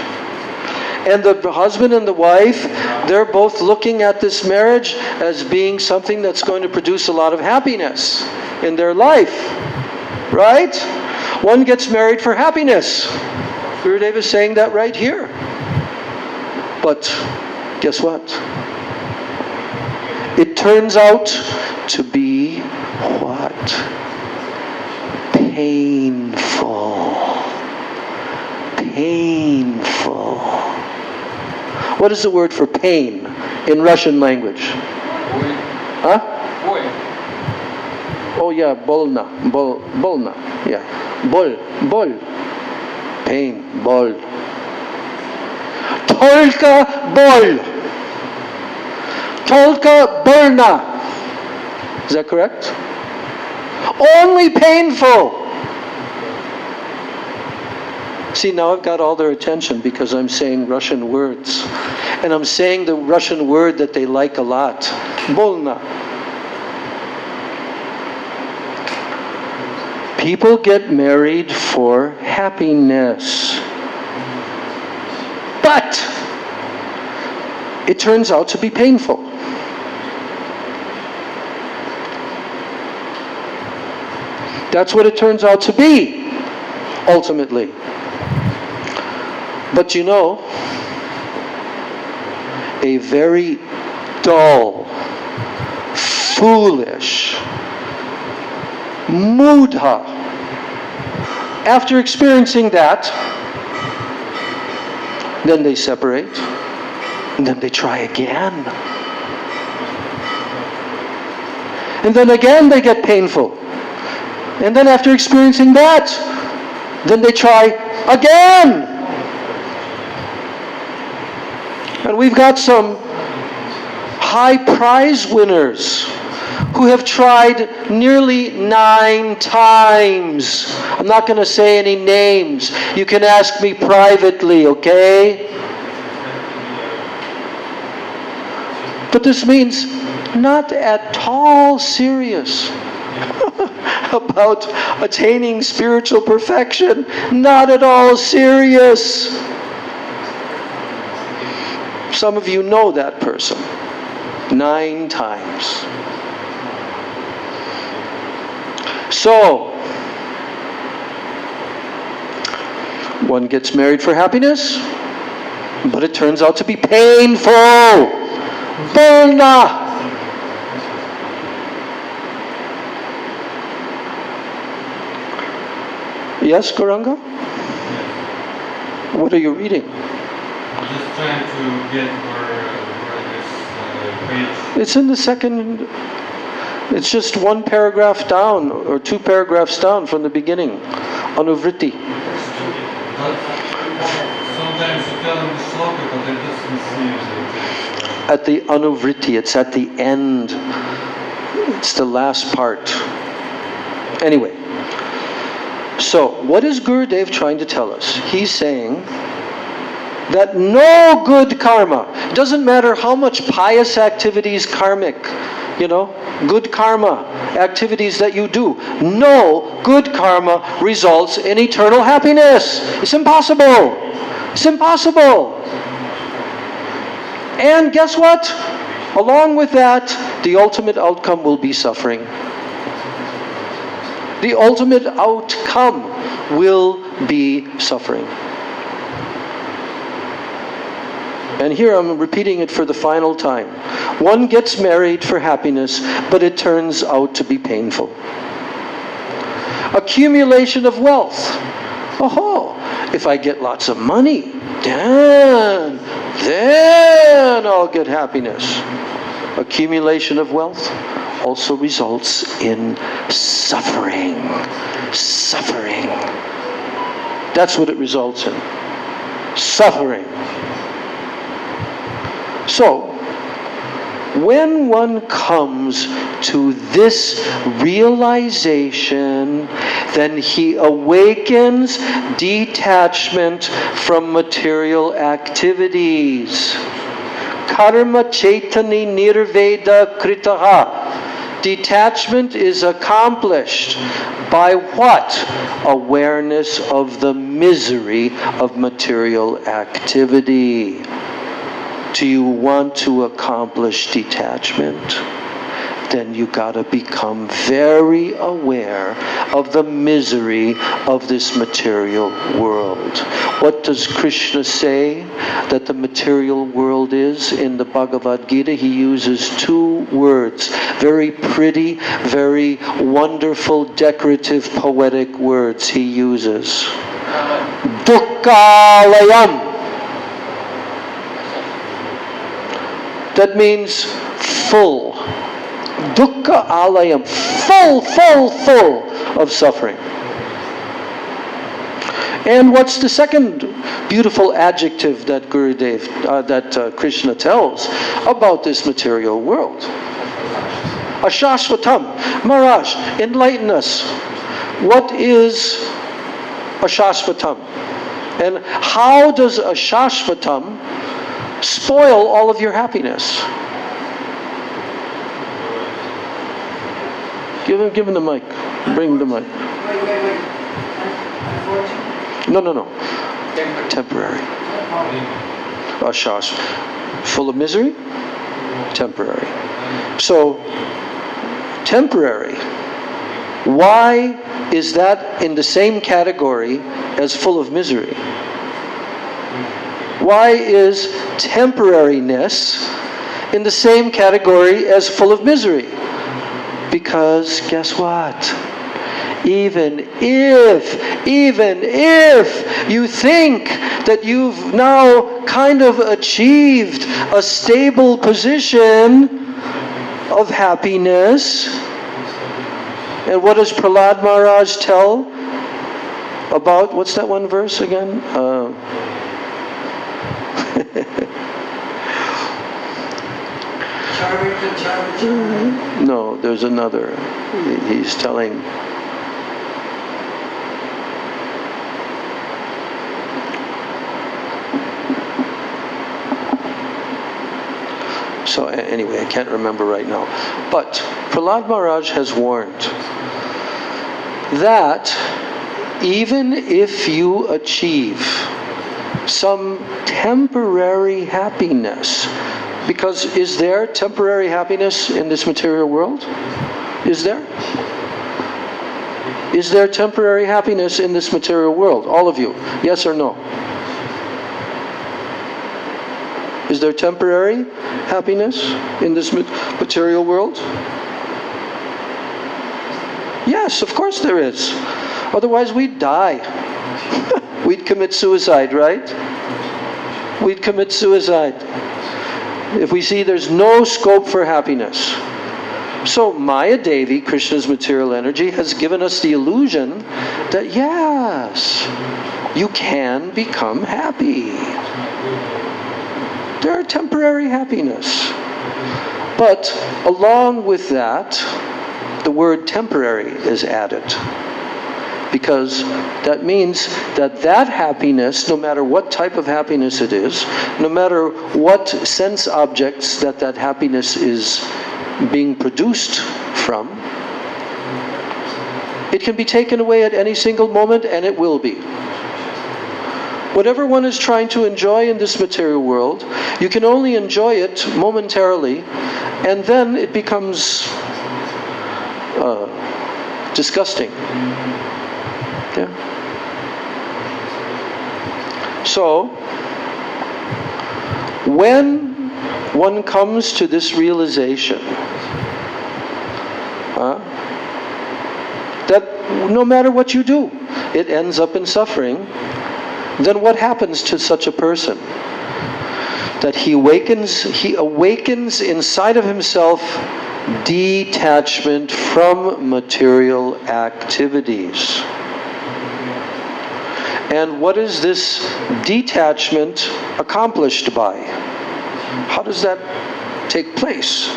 Speaker 1: And the husband and the wife, they're both looking at this marriage as being something that's going to produce a lot of happiness in their life. Right? One gets married for happiness. Gurudev is saying that right here. But guess what? It turns out to be what? Painful. Painful. What is the word for pain in Russian language? Huh? Oh yeah, bolna. Bolna. Yeah. Bol. Pain. Bol. Tolka bol. Tolka bolna. Is that correct? Only painful. See, now I've got all their attention because I'm saying Russian words. And I'm saying the Russian word that they like a lot. Bolna. People get married for happiness. But it turns out to be painful. That's what it turns out to be, ultimately. But you know, a very dull, foolish, mudha, after experiencing that, then they separate, and then they try again. And then again they get painful. And then after experiencing that, then they try again. And we've got some high prize winners who have tried nearly 9 times. I'm not going to say any names. You can ask me privately, okay? But this means not at all serious about attaining spiritual perfection. Not at all serious. Some of you know that person. 9 times. So, one gets married for happiness, but it turns out to be painful. Burna. Yes, Gauranga? What are you reading?
Speaker 4: I'm just trying to get where this
Speaker 1: It's in the second. It's just one paragraph down, or two paragraphs down from the beginning. Anuvritti.
Speaker 4: Sometimes you tell them the sloka, but they just receive it.
Speaker 1: At the anuvritti, it's at the end. It's the last part. Anyway, so what is Gurudev trying to tell us? He's saying that no good karma, it doesn't matter how much pious activities, karmic, good karma, activities that you do, no good karma results in eternal happiness. It's impossible. It's impossible. And guess what? Along with that, the ultimate outcome will be suffering. The ultimate outcome will be suffering. And here I'm repeating it for the final time. One gets married for happiness, but it turns out to be painful. Accumulation of wealth. Oh, if I get lots of money, then I'll get happiness. Accumulation of wealth also results in suffering. Suffering. That's what it results in. Suffering. So, when one comes to this realization, then he awakens detachment from material activities. Karma chaitani nirveda kritaha. Detachment is accomplished by what? Awareness of the misery of material activity. Do you want to accomplish detachment? Then you gotta become very aware of the misery of this material world. What does Krishna say that the material world is? In the Bhagavad Gita, he uses two words, very pretty, very wonderful, decorative, poetic words he uses. Dukkhalayam. That means full. Dukkha alayam. Full of suffering. And what's the second beautiful adjective that Gurudev, Krishna tells about this material world? Ashashvatam. Maharaj, enlighten us. What is Ashashvatam? And how does Ashashvatam spoil all of your happiness? Give him the mic. Bring the mic.
Speaker 3: Wait. Unfortunately.
Speaker 1: No. Temporary. Ashash. Full of misery? Temporary. So, temporary. Why is that in the same category as full of misery? Why is temporariness in the same category as full of misery? Because guess what? Even if you think that you've now kind of achieved a stable position of happiness, and what does Prahlad Maharaj tell about, what's that one verse again? No, there's another. He's telling. So anyway, I can't remember right now. But Prahlad Maharaj has warned that even if you achieve some temporary happiness, because is there temporary happiness in this material world? Is there? Is there temporary happiness in this material world? All of you, yes or no? Is there temporary happiness in this material world? Yes, of course there is. Otherwise we'd die. We'd commit suicide, right? We'd commit suicide. If we see there's no scope for happiness. So Maya Devi, Krishna's material energy, has given us the illusion that yes, you can become happy. There are temporary happiness. But along with that, the word temporary is added. Because that means that that happiness, no matter what type of happiness it is, no matter what sense objects that happiness is being produced from, it can be taken away at any single moment, and it will be. Whatever one is trying to enjoy in this material world, you can only enjoy it momentarily, and then it becomes disgusting. Yeah. So, when one comes to this realization that no matter what you do, it ends up in suffering, then what happens to such a person? That he awakens inside of himself detachment from material activities. And what is this detachment accomplished by? How does that take place?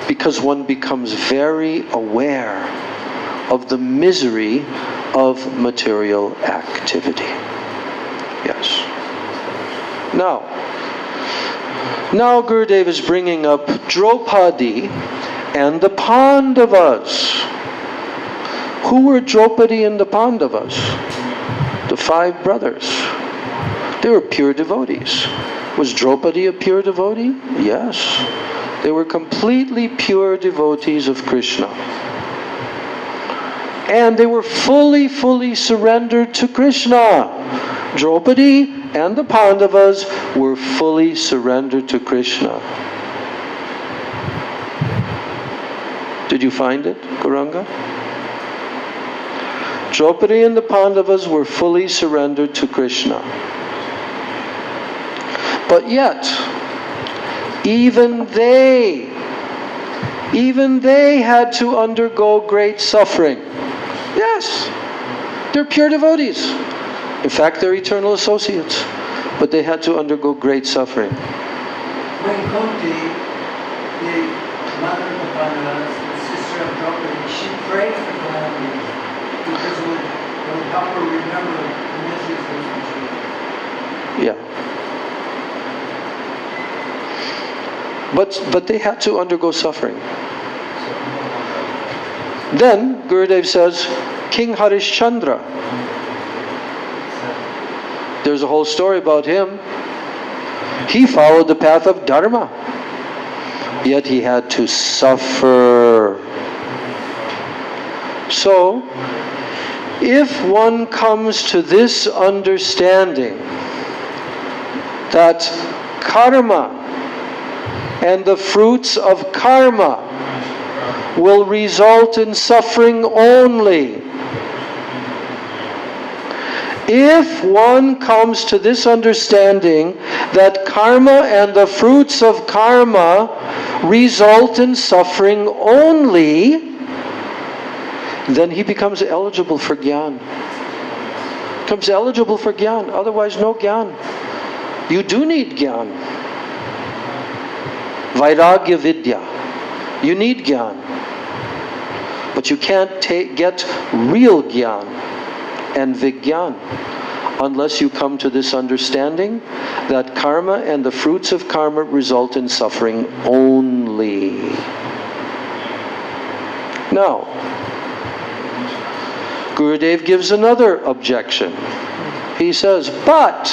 Speaker 1: Because one becomes very aware of the misery of material activity. Yes. Now Gurudev is bringing up Draupadi and the Pandavas. Who were Draupadi and the Pandavas? The 5 brothers. They were pure devotees. Was Draupadi a pure devotee? Yes. They were completely pure devotees of Krishna. And they were fully surrendered to Krishna. Draupadi and the Pandavas were fully surrendered to Krishna. Did you find it, Gauranga? Draupadi and the Pandavas were fully surrendered to Krishna. But yet, even they had to undergo great suffering. Yes, they're pure devotees. In fact, they're eternal associates. But they had to undergo great suffering.
Speaker 3: When Kunti, the mother of the Pandavas, the sister of Draupadi, she prayed for calamity because it would help her remember the miseries of the
Speaker 1: Yeah. But they had to undergo suffering. Then Gurudev says, King Harishchandra. There's a whole story about him. He followed the path of dharma, yet he had to suffer. So, if one comes to this understanding that karma and the fruits of karma will result in suffering only, if one comes to this understanding that karma and the fruits of karma result in suffering only, then he becomes eligible for jnana. Becomes eligible for jnana. Otherwise, no jnana. You do need jnana. Vairagya vidya. You need jnana. But you can't get real jnana and vigyan unless you come to this understanding that karma and the fruits of karma result in suffering only. Now, Gurudev gives another objection. He says, but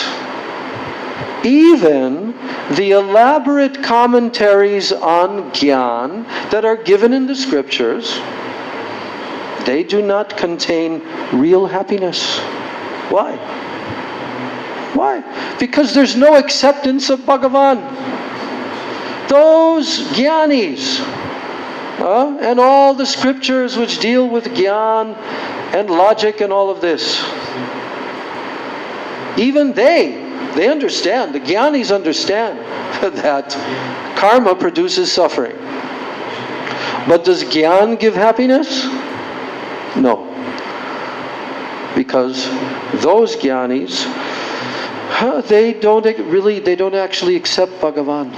Speaker 1: even the elaborate commentaries on Gyan that are given in the scriptures, they do not contain real happiness. Why? Why? Because there's no acceptance of Bhagavan. Those Jnanis, and all the scriptures which deal with Gyan and logic and all of this, even they They understand, the jnanis understand that karma produces suffering. But does jnana give happiness? No. Because those jnanis, they don't actually accept Bhagavan.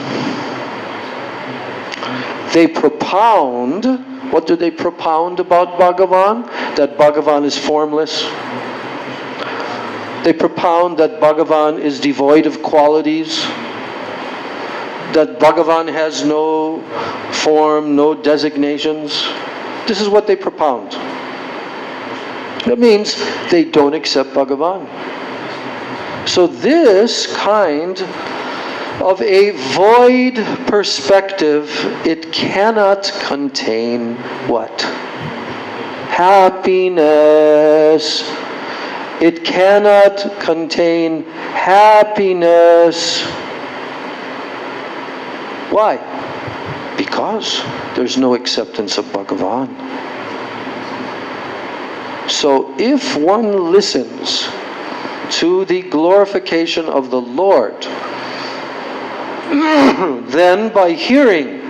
Speaker 1: They propound, what do they propound about Bhagavan? That Bhagavan is formless. They propound that Bhagavan is devoid of qualities, that Bhagavan has no form, no designations. This is what they propound. That means they don't accept Bhagavan. So this kind of a void perspective, it cannot contain what? Happiness. It cannot contain happiness. Why? Because there's no acceptance of Bhagavan. So if one listens to the glorification of the Lord, then by hearing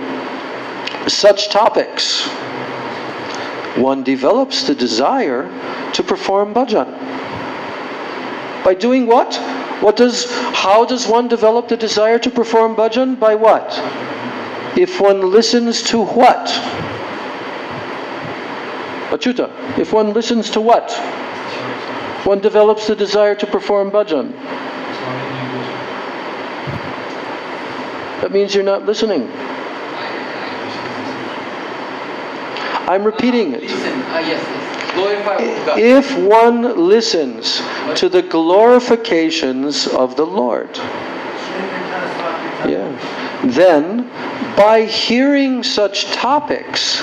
Speaker 1: such topics, one develops the desire to perform bhajan. By doing what? How does one develop the desire to perform bhajan? By what? If one listens to what? Achyuta, if one listens to what? One develops the desire to perform bhajan. That means you're not listening. I'm repeating it.
Speaker 2: Listen. Yes. Glorify God.
Speaker 1: If one listens to the glorifications of the Lord, then by hearing such topics,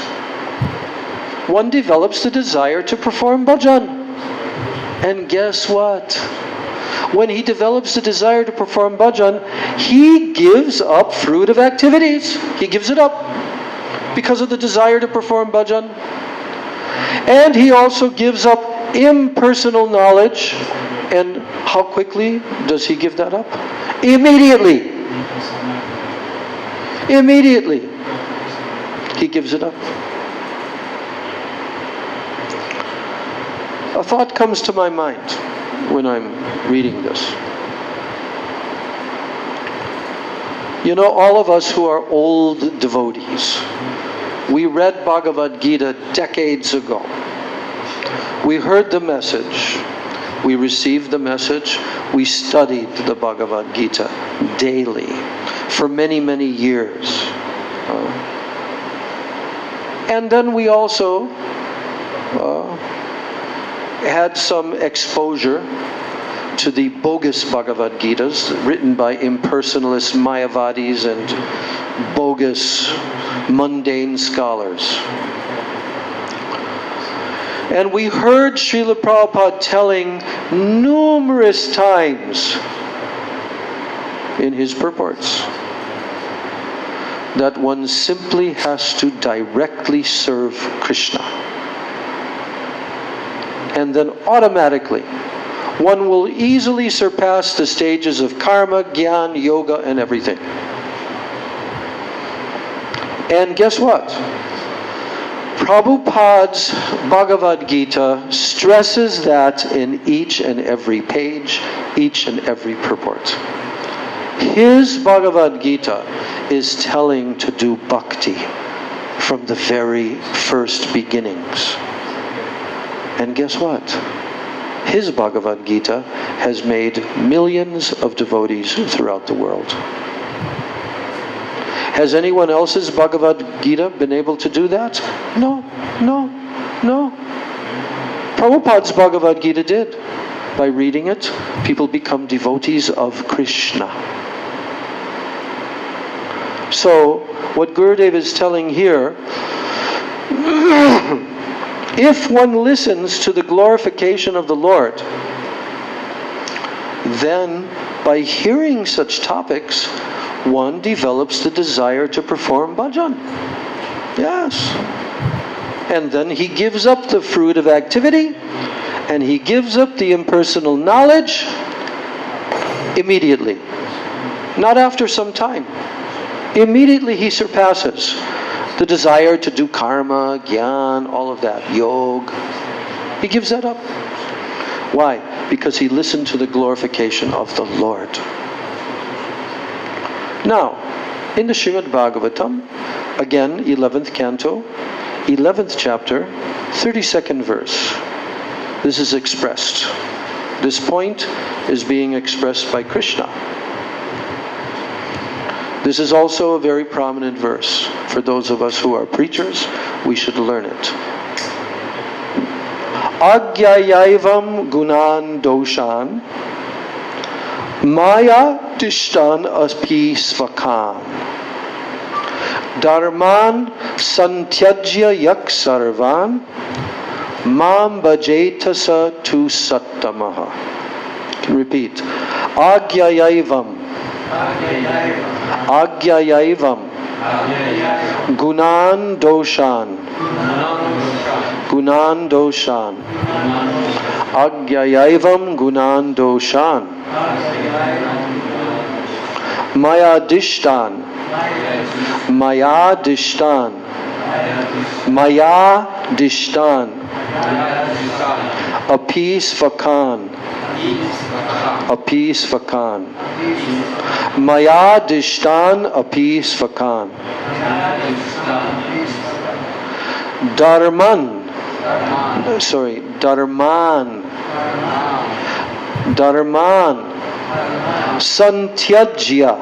Speaker 1: one develops the desire to perform bhajan. And guess what? When he develops the desire to perform bhajan, he gives up fruitive activities. He gives it up because of the desire to perform bhajan. And he also gives up impersonal knowledge. And how quickly does he give that up? Immediately. Immediately. He gives it up. A thought comes to my mind when I'm reading this. You know, all of us who are old devotees, we read Bhagavad Gita decades ago. We heard the message. We received the message. We studied the Bhagavad Gita daily for many, many years. And then we also had some exposure to the bogus Bhagavad Gitas written by impersonalist Mayavadis and bogus mundane scholars. And we heard Srila Prabhupada telling numerous times in his purports that one simply has to directly serve Krishna. And then automatically, one will easily surpass the stages of karma, jnana, yoga, and everything. And guess what? Prabhupada's Bhagavad Gita stresses that in each and every page, each and every purport. His Bhagavad Gita is telling to do bhakti from the very first beginnings. And guess what? His Bhagavad Gita has made millions of devotees throughout the world. Has anyone else's Bhagavad Gita been able to do that? No. Prabhupada's Bhagavad Gita did. By reading it, people become devotees of Krishna. So, what Gurudev is telling here, if one listens to the glorification of the Lord, then by hearing such topics, one develops the desire to perform bhajan. Yes. And then he gives up the fruitive activity, and he gives up the impersonal knowledge, Immediately. Not after some time. Immediately he surpasses the desire to do karma, gyan, all of that, yoga. He gives that up. Why? Because he listened to the glorification of the Lord. Now, in the Srimad Bhagavatam, again, 11th canto, 11th chapter, 32nd verse, this is expressed. This point is being expressed by Krishna. This is also a very prominent verse. For those of us who are preachers, we should learn it. Agyayaivam gunan doshan maya tishtan api svakan dharman santyajya yak sarvan mam bhajetasa tu sattamaha. Can repeat. Agyayaivam gunan doshan agyayaivam gunan doshan mayadishtan api svakan mayadishtan api svakan dharman santyajya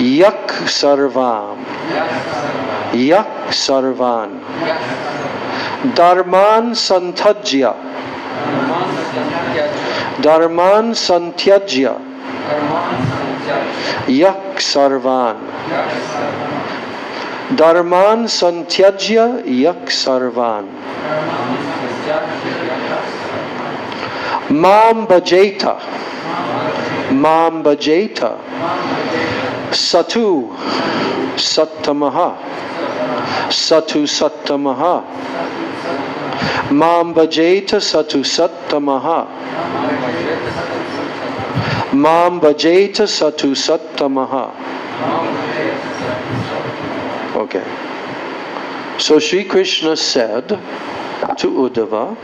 Speaker 1: yak sarvan dharman santyajya yak sarvan dharman santyajya yak sarvan mam bhajeta satu sattamaha mam bhajeta satu sattamaha mam bhajeta satu sattamaha. Okay. So Sri Krishna said to Uddhava,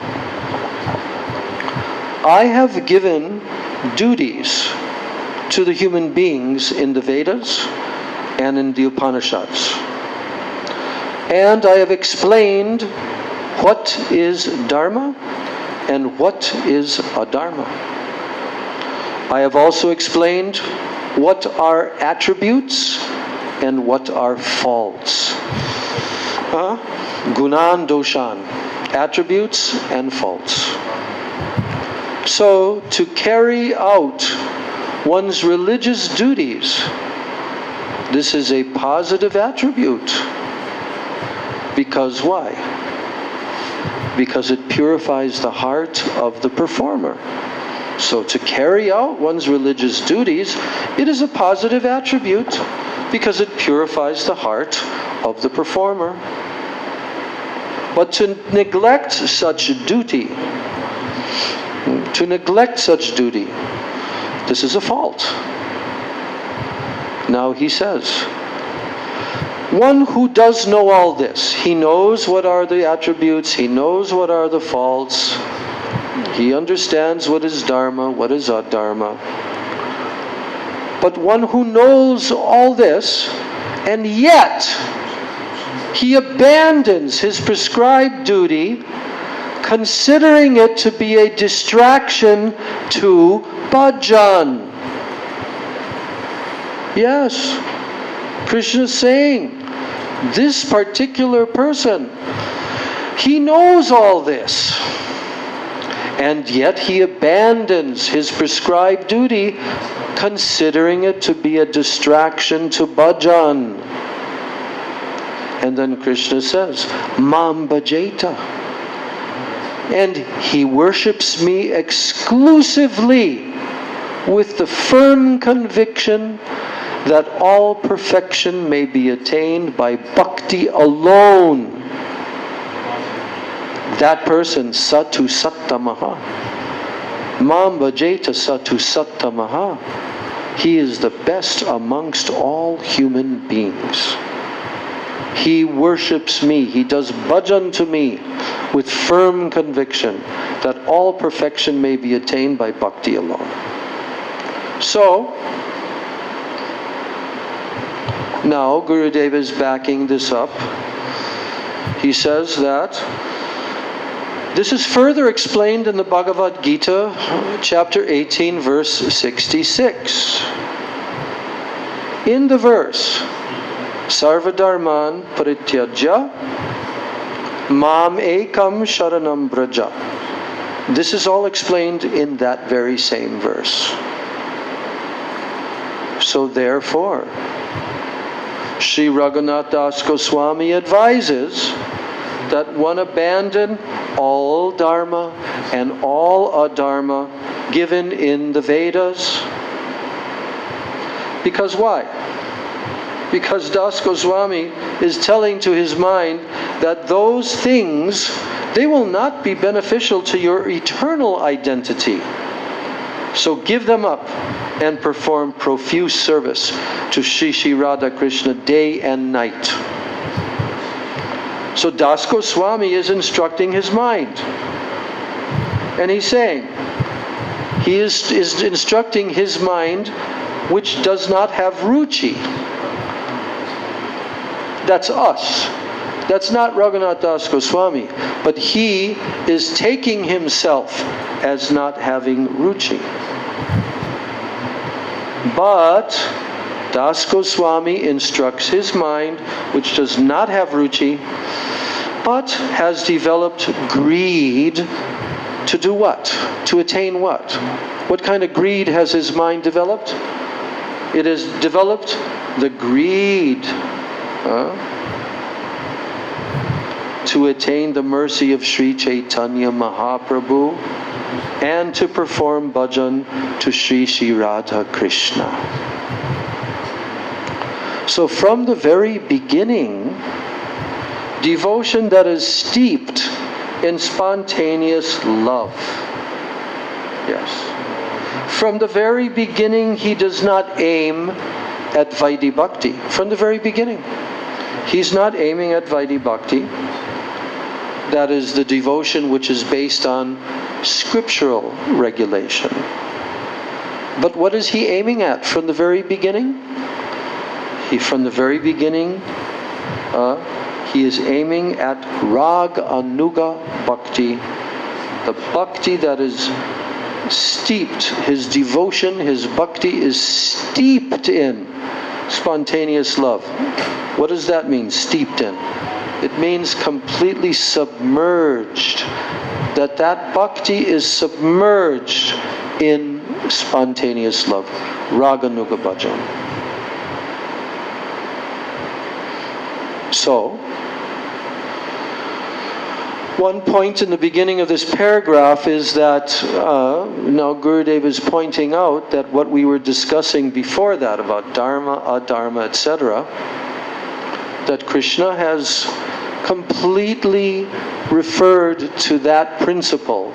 Speaker 1: I have given duties to the human beings in the Vedas and in the Upanishads. And I have explained what is dharma and what is adharma. I have also explained what are attributes and what are faults. Gunan doshan, attributes and faults. So, to carry out one's religious duties, this is a positive attribute. Because why? Because it purifies the heart of the performer. So to carry out one's religious duties, it is a positive attribute because it purifies the heart of the performer. But to neglect such duty, this is a fault. Now he says, one who does know all this, he knows what are the attributes, he knows what are the faults, he understands what is dharma, what is adharma. But one who knows all this, and yet he abandons his prescribed duty, considering it to be a distraction to bhajan. Yes, Krishna is saying, this particular person, he knows all this, and yet he abandons his prescribed duty, considering it to be a distraction to bhajan. And then Krishna says, Mam bhajeta. And he worships me exclusively with the firm conviction that all perfection may be attained by bhakti alone. That person, satu sattamaha. Mam bhajeta satu sattamaha. He is the best amongst all human beings. He worships me. He does bhajan to me with firm conviction that all perfection may be attained by bhakti alone. So, now Gurudeva is backing this up. He says that this is further explained in the Bhagavad Gita, chapter 18, verse 66. In the verse, Sarva-dharman parityajya mam ekam sharanam braja. This is all explained in that very same verse. So therefore, Sri Raghunath Das Goswami advises that one abandon all dharma and all adharma given in the Vedas. Because why? Because Das Goswami is telling to his mind that those things, they will not be beneficial to your eternal identity. So give them up and perform profuse service to Shri Shri Radha Krishna day and night. So Das Goswami is instructing his mind. And he's saying, he is instructing his mind which does not have ruchi. That's us. That's not Raghunath Das Goswami. But he is taking himself as not having ruchi. But Das Goswami instructs his mind, which does not have ruchi, but has developed greed to do what? To attain what? What kind of greed has his mind developed? It has developed the greed to attain the mercy of Sri Chaitanya Mahaprabhu and to perform bhajan to Sri Sri Radha Krishna. So from the very beginning, devotion that is steeped in spontaneous love. Yes. From the very beginning, he does not aim at Vaidhi Bhakti. From the very beginning. He's not aiming at Vaidhi Bhakti. That is the devotion which is based on scriptural regulation. But what is he aiming at from the very beginning? From the very beginning, he is aiming at Rag Anuga Bhakti, the Bhakti that is steeped, his devotion, his Bhakti is steeped in spontaneous love. What does that mean, steeped in? It means completely submerged. That Bhakti is submerged in spontaneous love. Raganuga Bhajan. So, one point in the beginning of this paragraph is that now Gurudev is pointing out that what we were discussing before that about dharma, adharma, etc., that Krishna has completely referred to that principle.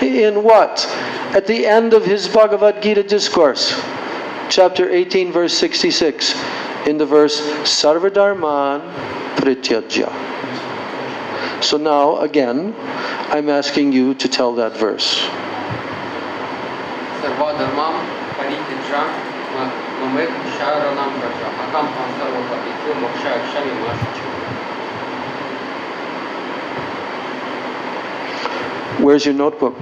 Speaker 1: In what? At the end of his Bhagavad Gita discourse, chapter 18, verse 66, in the verse, Sarva-dharman parityajya. So now, again, I'm asking you to tell that verse.
Speaker 2: Sarva-dharmam parityajya mamek sharanam braja akam pansarva-patityo moksha akshami mashichu.
Speaker 1: Where's your notebook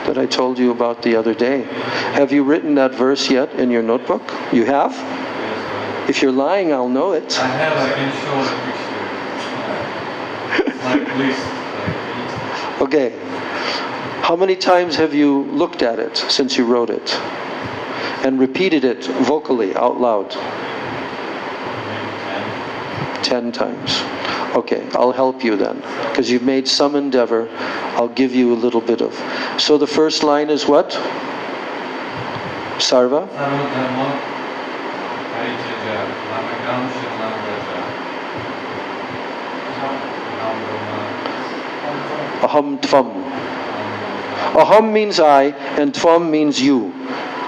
Speaker 1: that I told you about the other day? Have you written that verse yet in your notebook? You have? If you're lying, I'll know it.
Speaker 4: I have, I can show the picture. Like at least like 8.
Speaker 1: Okay. How many times have you looked at it since you wrote it? And repeated it vocally, out loud?
Speaker 4: Maybe
Speaker 1: 10 times. Okay, I'll help you then. Because you've made some endeavor, I'll give you a little bit of. So the first line is what? Sarva?
Speaker 4: Sarva-dharma parityajya mamekam sharanam braja.
Speaker 1: How aham tvam. Aham means I, and tvam means you.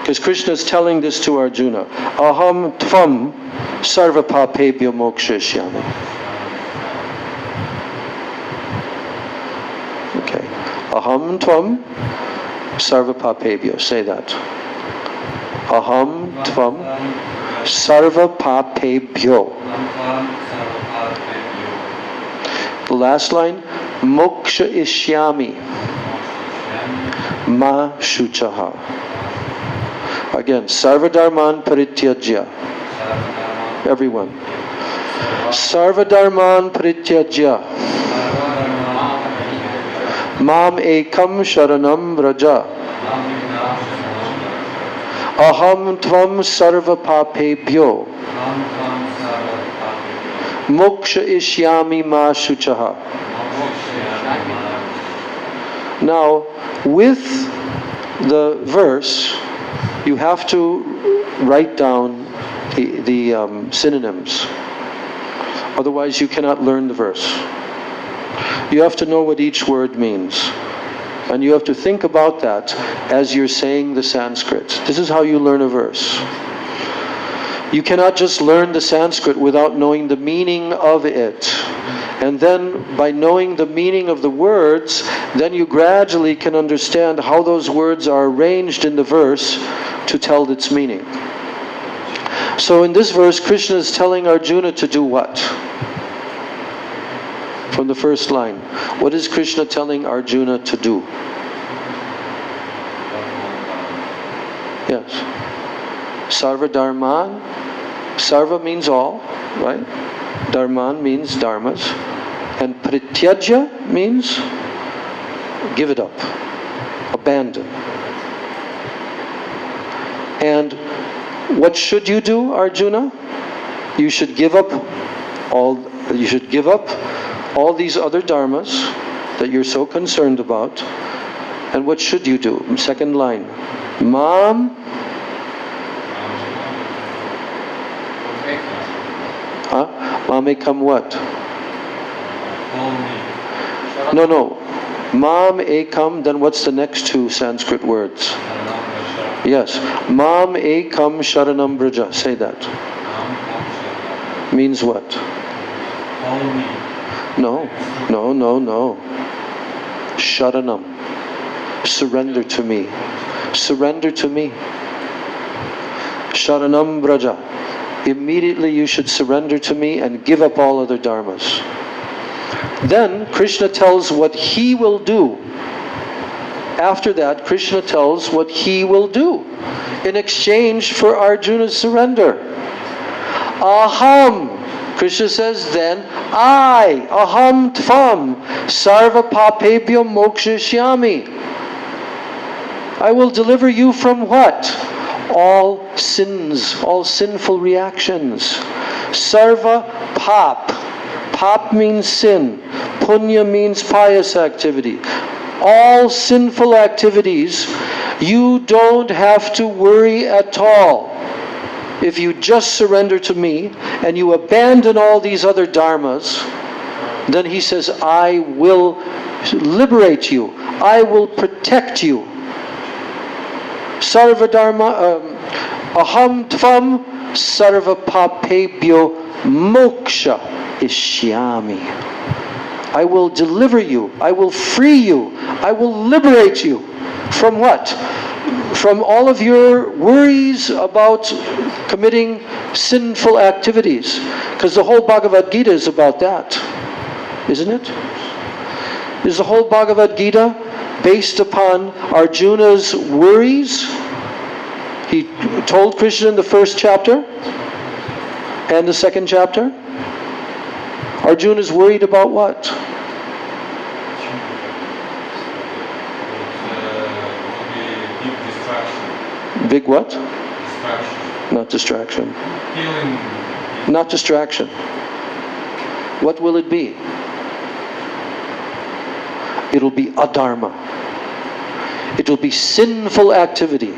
Speaker 1: Because Krishna is telling this to Arjuna. Aham tvam sarva papebhyo mokshishyami. Okay. Aham tvam sarva papebhyo. Say that. Aham tvam sarva papebhyo. The last line. Moksha ishyami. Ma shuchaha. Again, sarva dharman parityajya. Everyone. Sarva dharman parityajya. Mam ekam sharanam vraja. Aham tvam sarva papebhyo. Moksha ishyami ma shuchaha. Now, with the verse, you have to write down the synonyms. Otherwise, you cannot learn the verse. You have to know what each word means. And you have to think about that as you're saying the Sanskrit. This is how you learn a verse. You cannot just learn the Sanskrit without knowing the meaning of it. And then by knowing the meaning of the words, then you gradually can understand how those words are arranged in the verse to tell its meaning. So in this verse, Krishna is telling Arjuna to do what? From the first line. What is Krishna telling Arjuna to do? Yes. Sarva dharman. Sarva means all, right? Dharman means dharmas. And prityajya means give it up. Abandon. And what should you do, Arjuna? You should give up all these other dharmas that you're so concerned about. And what should you do? Second line. Mam. Mamekam what? No. Mam ekam, then what's the next two Sanskrit words? Yes. Mam ekam sharanam braja. Say that. Means what? No. Sharanam. Surrender to me. Surrender to me. Sharanam braja. Immediately you should surrender to me and give up all other dharmas. Then Krishna tells what he will do. After that, Krishna tells what he will do in exchange for Arjuna's surrender. Aham. Krishna says, then I, aham tvam, sarva papebhyo mokshishyami. I will deliver you from what? All sins, all sinful reactions. Sarva pap. Pap means sin. Punya means pious activity. All sinful activities, you don't have to worry at all. If you just surrender to me and you abandon all these other dharmas, then he says, I will liberate you. I will protect you. Sarva dharma, aham tvam sarva papebhyo moksha ishyami. I will deliver you. I will free you. I will liberate you. From what? From all of your worries about committing sinful activities. Because the whole Bhagavad Gita is about that. Isn't it? Is the whole Bhagavad Gita based upon Arjuna's worries? He told Krishna in the first chapter and the second chapter. Arjuna is worried about what? Big what? Distraction. Not distraction. Not distraction. What will it be? It'll be adharma. It'll be sinful activity.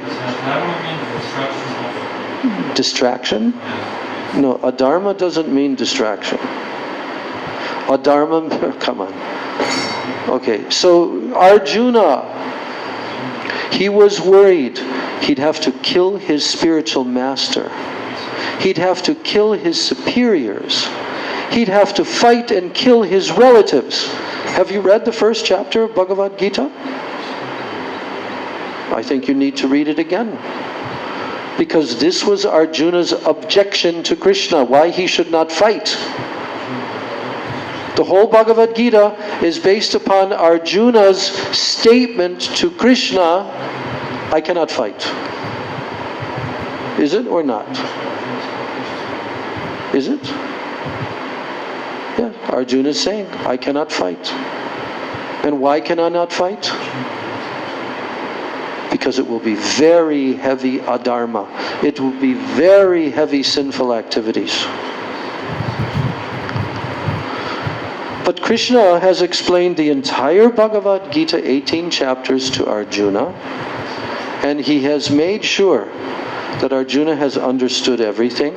Speaker 1: Distraction? No, adharma doesn't mean distraction. Adharma, come on. Okay, so Arjuna, he was worried he'd have to kill his spiritual master. He'd have to kill his superiors. He'd have to fight and kill his relatives. Have you read the first chapter of Bhagavad Gita? I think you need to read it again. Because this was Arjuna's objection to Krishna, why he should not fight. The whole Bhagavad Gita is based upon Arjuna's statement to Krishna, I cannot fight. Is it or not? Is it? Yeah, Arjuna is saying, I cannot fight. And why can I not fight? Because it will be very heavy adharma. It will be very heavy sinful activities. But Krishna has explained the entire Bhagavad Gita, 18 chapters, to Arjuna, and he has made sure that Arjuna has understood everything.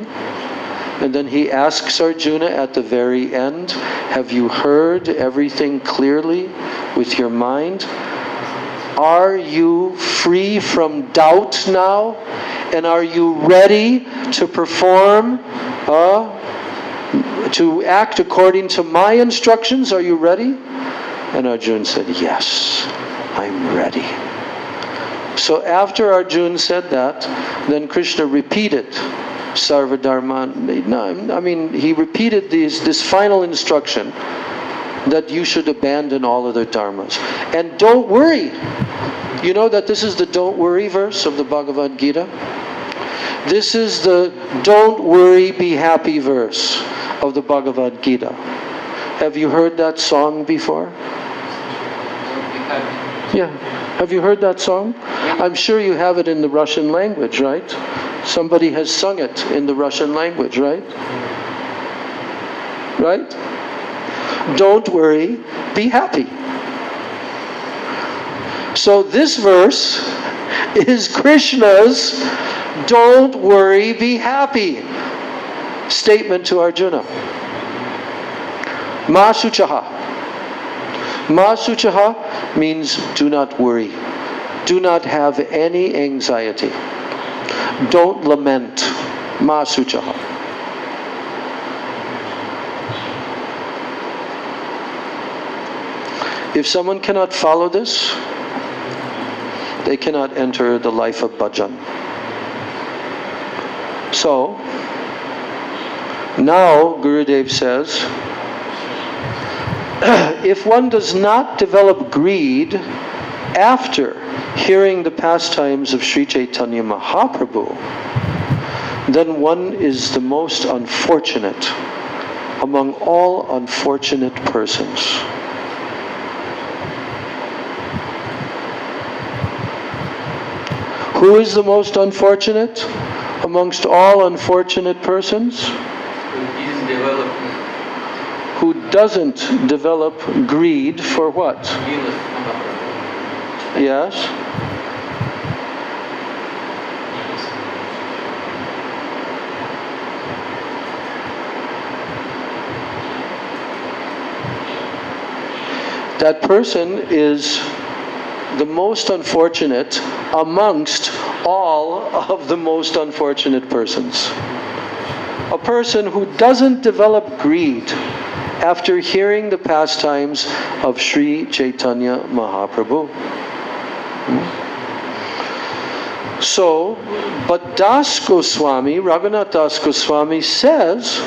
Speaker 1: And then he asks Arjuna at the very end, have you heard everything clearly with your mind? Are you free from doubt now? And are you ready to perform, to act according to my instructions? Are you ready? And Arjuna said, yes, I'm ready. So after Arjuna said that, then Krishna repeated Sarva Dharma. No, I mean, he repeated this final instruction that you should abandon all other dharmas. And don't worry. You know that this is the don't worry verse of the Bhagavad Gita? This is the don't worry, be happy verse of the Bhagavad Gita. Have you heard that song before? Yeah. Have you heard that song? I'm sure you have it in the Russian language, right? Somebody has sung it in the Russian language, right? Right? Don't worry, be happy. So this verse is Krishna's don't worry, be happy statement to Arjuna. Ma suchaha. Ma suchaha means do not worry. Do not have any anxiety. Don't lament. Ma suchaha. If someone cannot follow this, they cannot enter the life of bhajan. So, now Gurudev says, if one does not develop greed after hearing the pastimes of Sri Chaitanya Mahaprabhu, then one is the most unfortunate among all unfortunate persons. Who is the most unfortunate amongst all unfortunate persons? Who doesn't develop greed for what? Yes? That person is the most unfortunate amongst all of the most unfortunate persons. A person who doesn't develop greed after hearing the pastimes of Sri Chaitanya Mahaprabhu. So, but Das Goswami, Raghunath Das Goswami says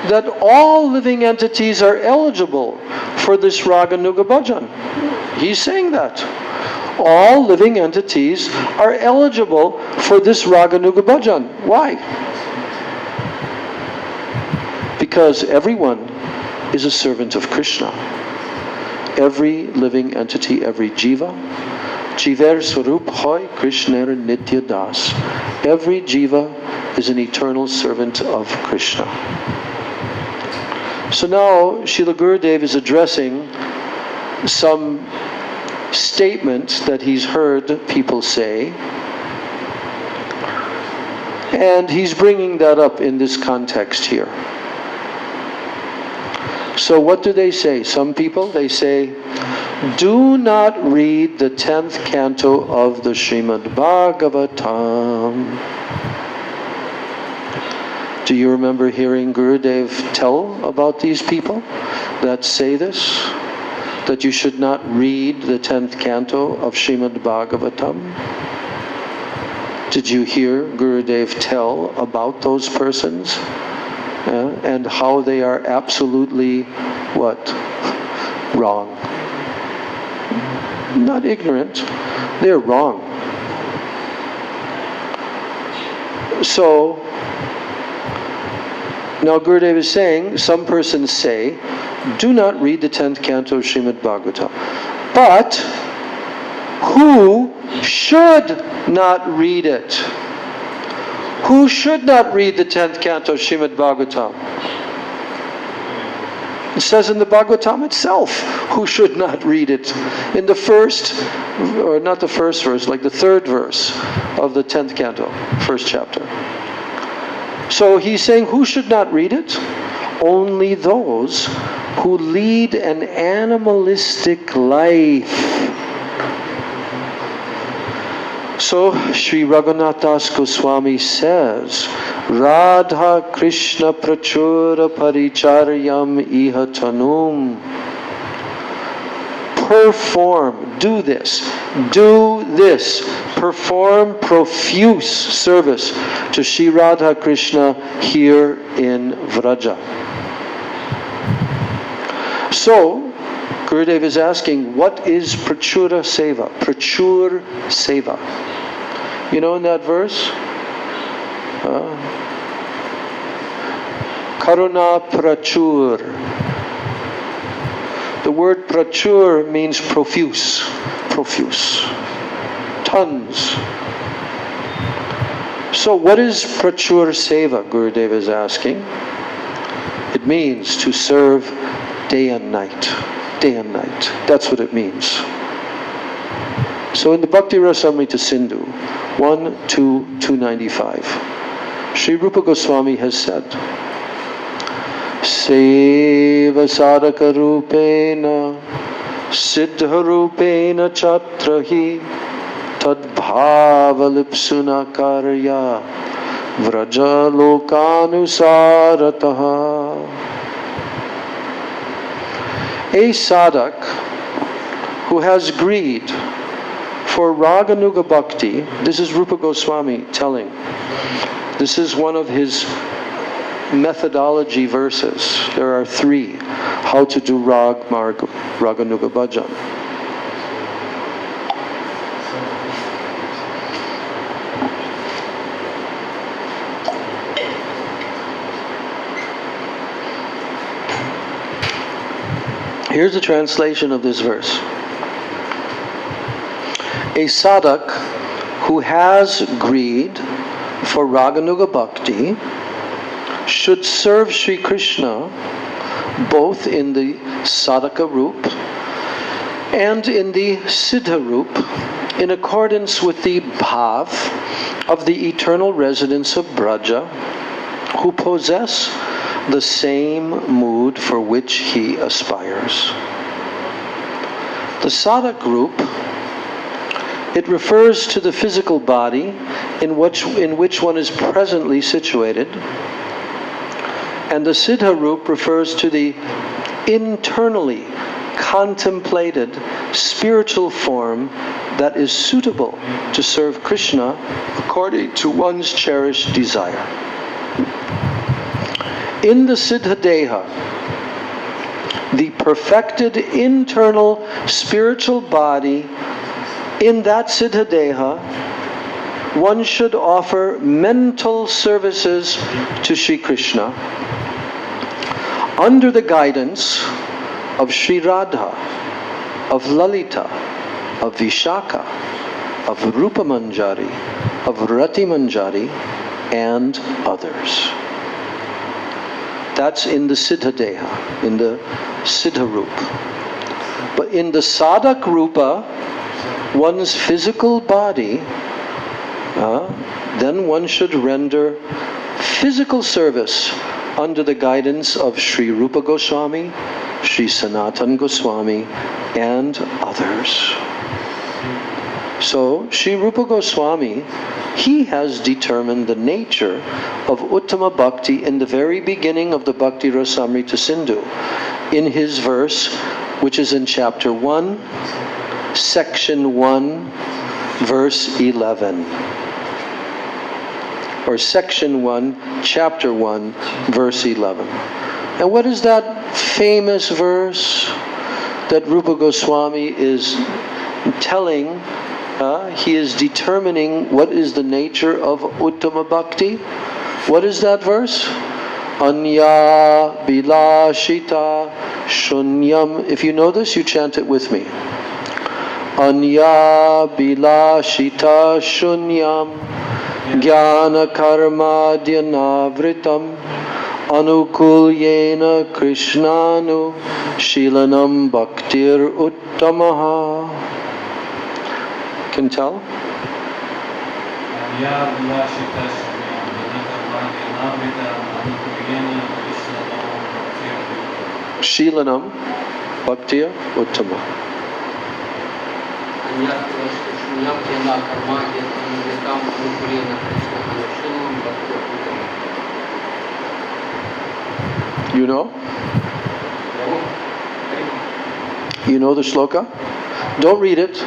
Speaker 1: that all living entities are eligible for this Raganuga Bhajan. He's saying that. All living entities are eligible for this Raganuga Bhajan. Why? Because everyone is a servant of Krishna. Every living entity, every jiva, jiver swarup hoy Krishner nitya das. Every jiva is an eternal servant of Krishna. So now Srila Gurudev is addressing some statement that he's heard people say, and he's bringing that up in this context here. So what do they say? Some people, they say, Do not read the 10th canto of the Srimad Bhagavatam. Do you remember hearing Gurudev tell about these people that say this? That you should not read the 10th canto of Srimad Bhagavatam? Did you hear Gurudev tell about those persons? And how they are absolutely, what? Wrong. Not ignorant, they're wrong. So, now Gurudev is saying, some persons say, do not read the 10th canto of Srimad Bhagavatam. But, who should not read it? Who should not read the 10th canto of Srimad Bhagavatam? It says in the Bhagavatam itself, who should not read it. In the first, or not the first verse, like the third verse of the 10th canto, first chapter. So he's saying, who should not read it? Only those who lead an animalistic life. So Sri Raghunath Das Goswami says, Radha Krishna Prachura Paricharyam Iha Tanum. Perform, do this, perform profuse service to Sri Radha Krishna here in Vraja. So, Gurudev is asking, what is Prachura Seva? Prachur Seva. You know in that verse? Karuna Prachur. The word Prachur means profuse. Profuse. Tons. So what is Prachur Seva, Gurudev is asking? It means to serve day and night. Day and night. That's what it means. So in the Bhakti Rasamrita Sindhu, 1-2-295, Sri Rupa Goswami has said, Seva sadhaka rupena siddha rupena chatrahi tadbhava lipsuna karya vraja lokanusarataha. A sadhak who has greed for Raganuga Bhakti, this is Rupa Goswami telling, this is one of his methodology verses. There are 3. How to do Raganuga Bhajan. Here's a translation of this verse. A sadhak who has greed for Raganuga Bhakti should serve Sri Krishna both in the sadhaka roop and in the siddha roop in accordance with the bhav of the eternal residents of Braja who possess the same mood for which he aspires. The sadhak group, it refers to the physical body in which one is presently situated, and the siddha roop refers to the internally contemplated spiritual form that is suitable to serve Krishna according to one's cherished desire. In the Siddha Deha, the perfected internal spiritual body, in that Siddha Deha, one should offer mental services to Sri Krishna under the guidance of Sri Radha, of Lalita, of Vishaka, of Rupa Manjari, of Rati Manjari, and others. That's in the Siddha Deha, in the Siddha Rup. But in the Sadhak Rupa, one's physical body, then one should render physical service under the guidance of Sri Rupa Goswami Sri Sanatana Goswami, and others. So, Sri Rupa Goswami, he has determined the nature of uttama-bhakti in the very beginning of the Bhakti Rasamrita Sindhu, in his verse, which is in chapter 1, section 1, verse 11. Or section 1, chapter 1, verse 11. And what is that famous verse that Rupa Goswami is telling? He is determining what is the nature of uttama-bhakti. What is that verse? Anya bilashita shunyam. If you know this, you chant it with me. Anya bilashita shunyam jnana karma dhyanavritam anukulyena krishnanu shilanam bhaktir uttamaha. Can tell? Shilanam bhaktir uttama. You know? You know the shloka? Don't read it.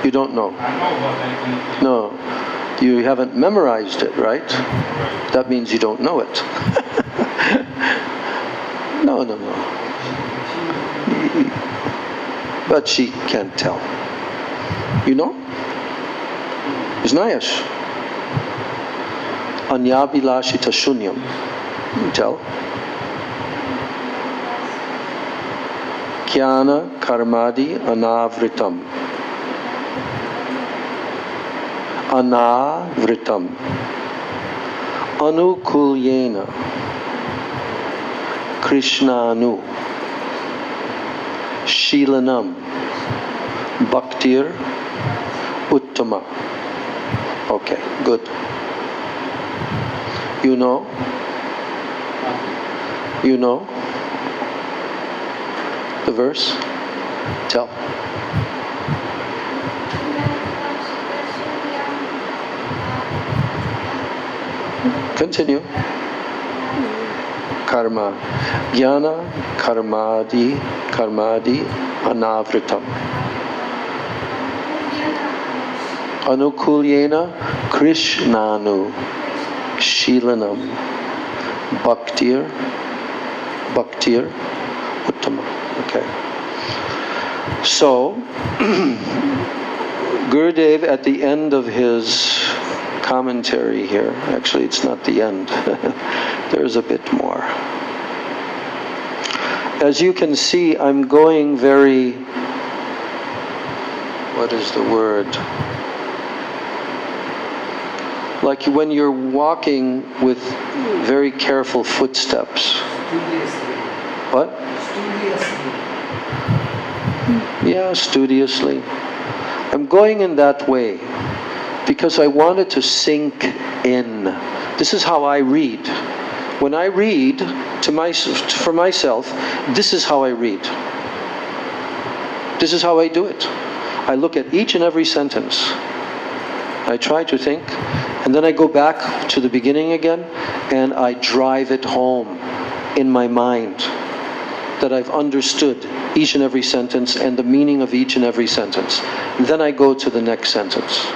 Speaker 1: You don't know.
Speaker 4: I know what I can.
Speaker 1: No. You haven't memorized it, right? That means you don't know it. No. But she can't tell. You know? Znaешь? Anya bilashita shunyam. You tell. Jnana karmadi anavritam. Anavritam. Anukulyena. Krishnanu. Shilanam. Bhaktir. Uttama. Okay, good. You know? You know the verse? Tell. Continue. Karma. Jnana karmadi anavritam. Anukulyena krishnanu shilanam bhaktir uttama. Okay. So, Gurudev at the end of his commentary here, actually it's not the end, there's a bit more. As you can see, I'm going very, what is the word? Like when you're walking with very careful footsteps.
Speaker 3: Studiously.
Speaker 1: What?
Speaker 3: Studiously.
Speaker 1: Yeah, studiously. I'm going in that way because I wanted to sink in. This is how I read. When I read for myself, this is how I read. This is how I do it. I look at each and every sentence. I try to think, and then I go back to the beginning again, and I drive it home in my mind that I've understood each and every sentence and the meaning of each and every sentence. Then I go to the next sentence.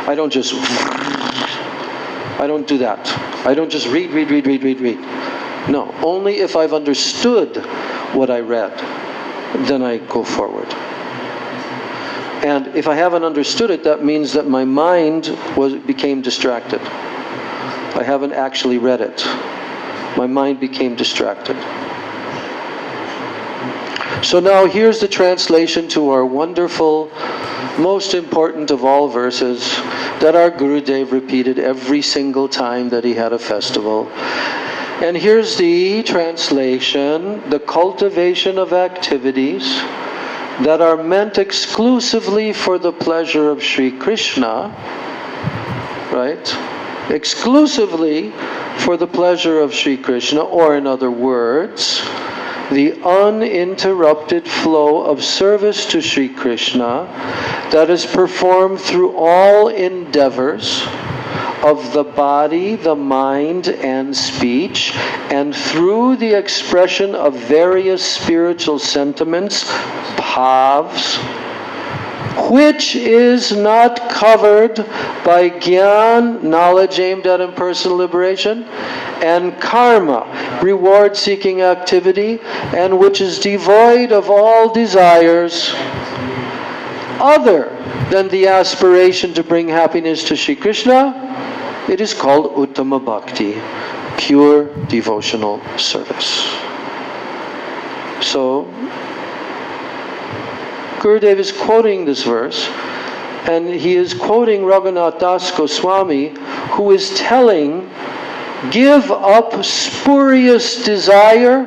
Speaker 1: I don't do that. I don't just read. No, only if I've understood what I read, then I go forward. And if I haven't understood it, that means that my mind became distracted. I haven't actually read it. My mind became distracted. So now here's the translation to our wonderful, most important of all verses that our Gurudev repeated every single time that he had a festival. And here's the translation: the cultivation of activities that are meant exclusively for the pleasure of Sri Krishna, right? Exclusively for the pleasure of Sri Krishna, or in other words, the uninterrupted flow of service to Sri Krishna that is performed through all endeavors of the body, the mind, and speech, and through the expression of various spiritual sentiments, bhavs, which is not covered by gyan, knowledge aimed at impersonal liberation, and karma, reward-seeking activity, and which is devoid of all desires other than the aspiration to bring happiness to Sri Krishna. It is called uttama-bhakti, pure devotional service. So, Gurudev is quoting this verse, and he is quoting Raghunath Das Goswami, who is telling, give up spurious desire,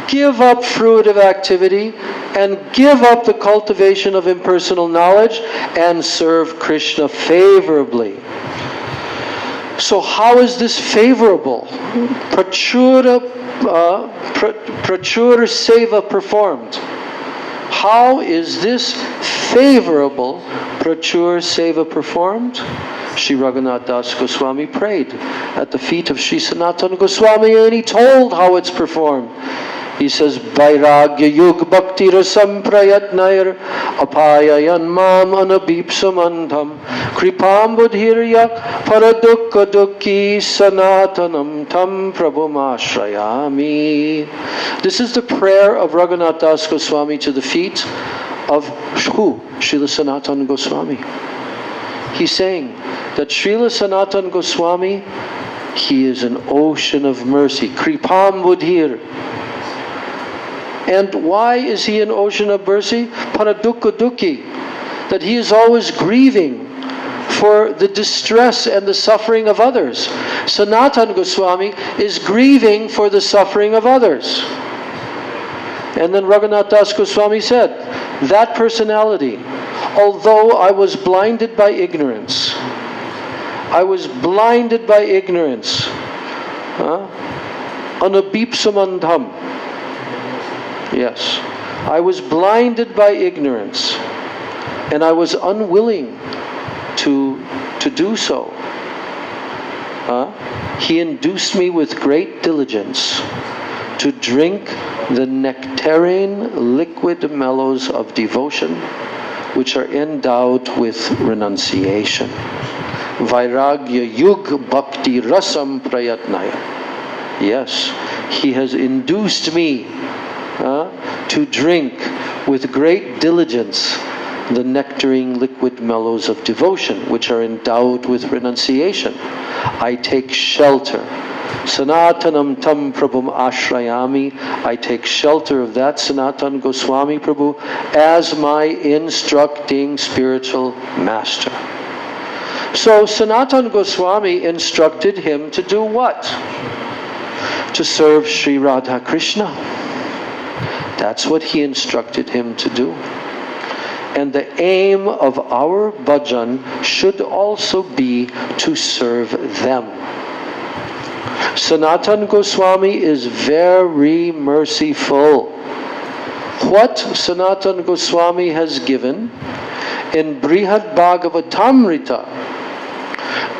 Speaker 1: give up fruitive activity, and give up the cultivation of impersonal knowledge, and serve Krishna favorably. So how is this favorable? Prachura seva performed. How is this favorable prachura seva performed? Sri Raghunath Das Goswami prayed at the feet of Sri Sanatana Goswami, and he told how it's performed. He says, Vairagya yug bhakti rasam prayatnair apayayan mam anabipsamandham kripam budhirya paradukka dukki sanatanam tam prabhum ashrayami. This is the prayer of Raghunath Das Goswami to the feet of who? Srila Sanatana Goswami. He's saying that Srila Sanatana Goswami, he is an ocean of mercy. Kripam budhir. And why is he an ocean of mercy? Paradukka dukki. That he is always grieving for the distress and the suffering of others. Sanatana Goswami is grieving for the suffering of others. And then Raghunath Das Goswami said, that personality, although I was blinded by ignorance, anabipsamandham. Yes, I was blinded by ignorance, and I was unwilling to do so. He induced me with great diligence to drink the nectarine liquid mellows of devotion, which are endowed with renunciation. Vairagya yug bhakti rasam prayatnaya. Yes, he has induced me to drink with great diligence the nectarine liquid mellows of devotion, which are endowed with renunciation. I take shelter. Sanatanam tam prabhum ashrayami. I take shelter of that Sanatan Goswami Prabhu as my instructing spiritual master. So Sanatan Goswami instructed him to do what? To serve Sri Radha Krishna. That's what he instructed him to do. And the aim of our bhajan should also be to serve them. Sanatan Goswami is very merciful. What Sanatan Goswami has given in Brihad Bhagavatamrita,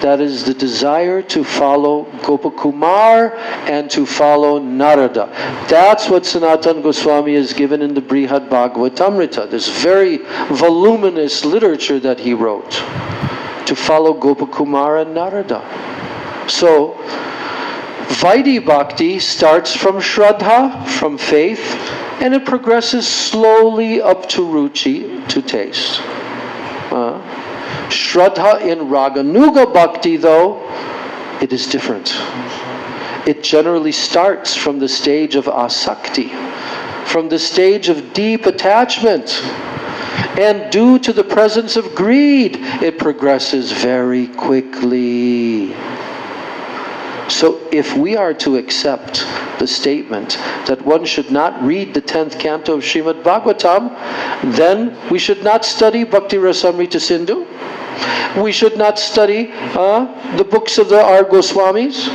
Speaker 1: that is the desire to follow Gopakumar and to follow Narada. That's what Sanatana Goswami has given in the Brihad Bhagavatamrita, this very voluminous literature that he wrote, to follow Gopakumar and Narada. So, Vaidhi Bhakti starts from Shraddha, from faith, and it progresses slowly up to Ruchi, to taste. Shraddha in Raganuga Bhakti, though, it is different. It generally starts from the stage of asakti, from the stage of deep attachment. And due to the presence of greed, it progresses very quickly. So if we are to accept the statement that one should not read the 10th canto of Srimad Bhagavatam, then we should not study Bhakti Rasamrita Sindhu. We should not study the books of the R. Goswamis.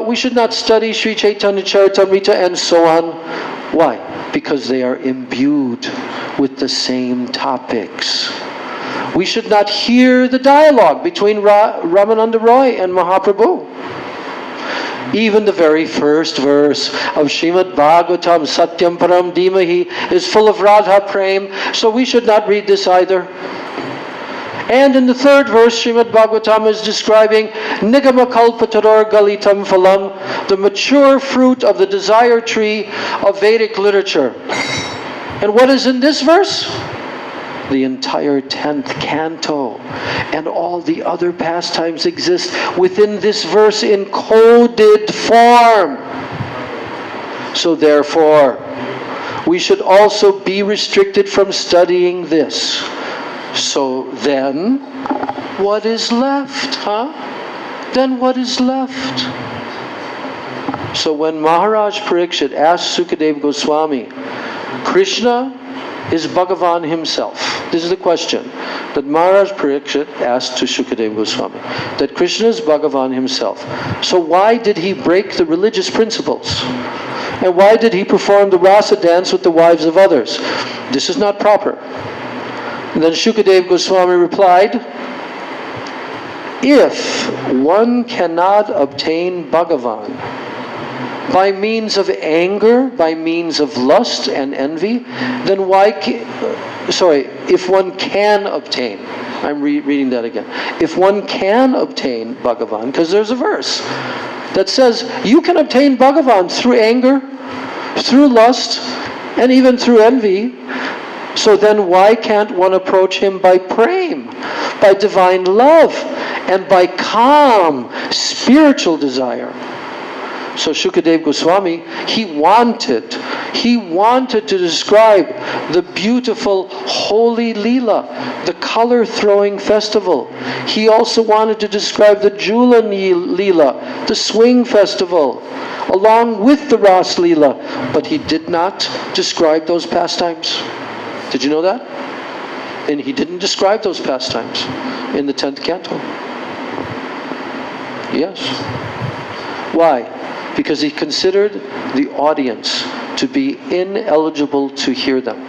Speaker 1: We should not study Sri Chaitanya Charitamrita and so on. Why? Because they are imbued with the same topics. We should not hear the dialogue between Ramananda Roy and Mahaprabhu. Even the very first verse of Srimad Bhagavatam, Satyam Param Dhimahi, is full of Radha Prem, so we should not read this either. And in the third verse, Srimad Bhagavatam is describing Nigama Kalpatarar Galitam Phalam, the mature fruit of the desire tree of Vedic literature. And what is in this verse? The entire 10th canto and all the other pastimes exist within this verse in coded form. So therefore, we should also be restricted from studying this. So then, what is left, Then what is left? So when Maharaj Parikshit asked Sukadeva Goswami, Krishna is Bhagavan himself. This is the question that Maharaj Parikshit asked to Sukadeva Goswami. That Krishna is Bhagavan himself. So why did he break the religious principles? And why did he perform the rasa dance with the wives of others? This is not proper. And then Sukadeva Goswami replied, if one cannot obtain Bhagavan by means of anger, by means of lust and envy, then if one can obtain, I'm reading that again. If one can obtain Bhagavan, because there's a verse that says you can obtain Bhagavan through anger, through lust, and even through envy. So then why can't one approach him by prem, by divine love, and by calm, spiritual desire? So Sukadeva Goswami, he wanted to describe the beautiful holy Leela, the color-throwing festival. He also wanted to describe the Jhulan Leela, the swing festival, along with the Ras Leela, but he did not describe those pastimes. Did you know that? And he didn't describe those pastimes in the 10th canto. Yes. Why? Because he considered the audience to be ineligible to hear them.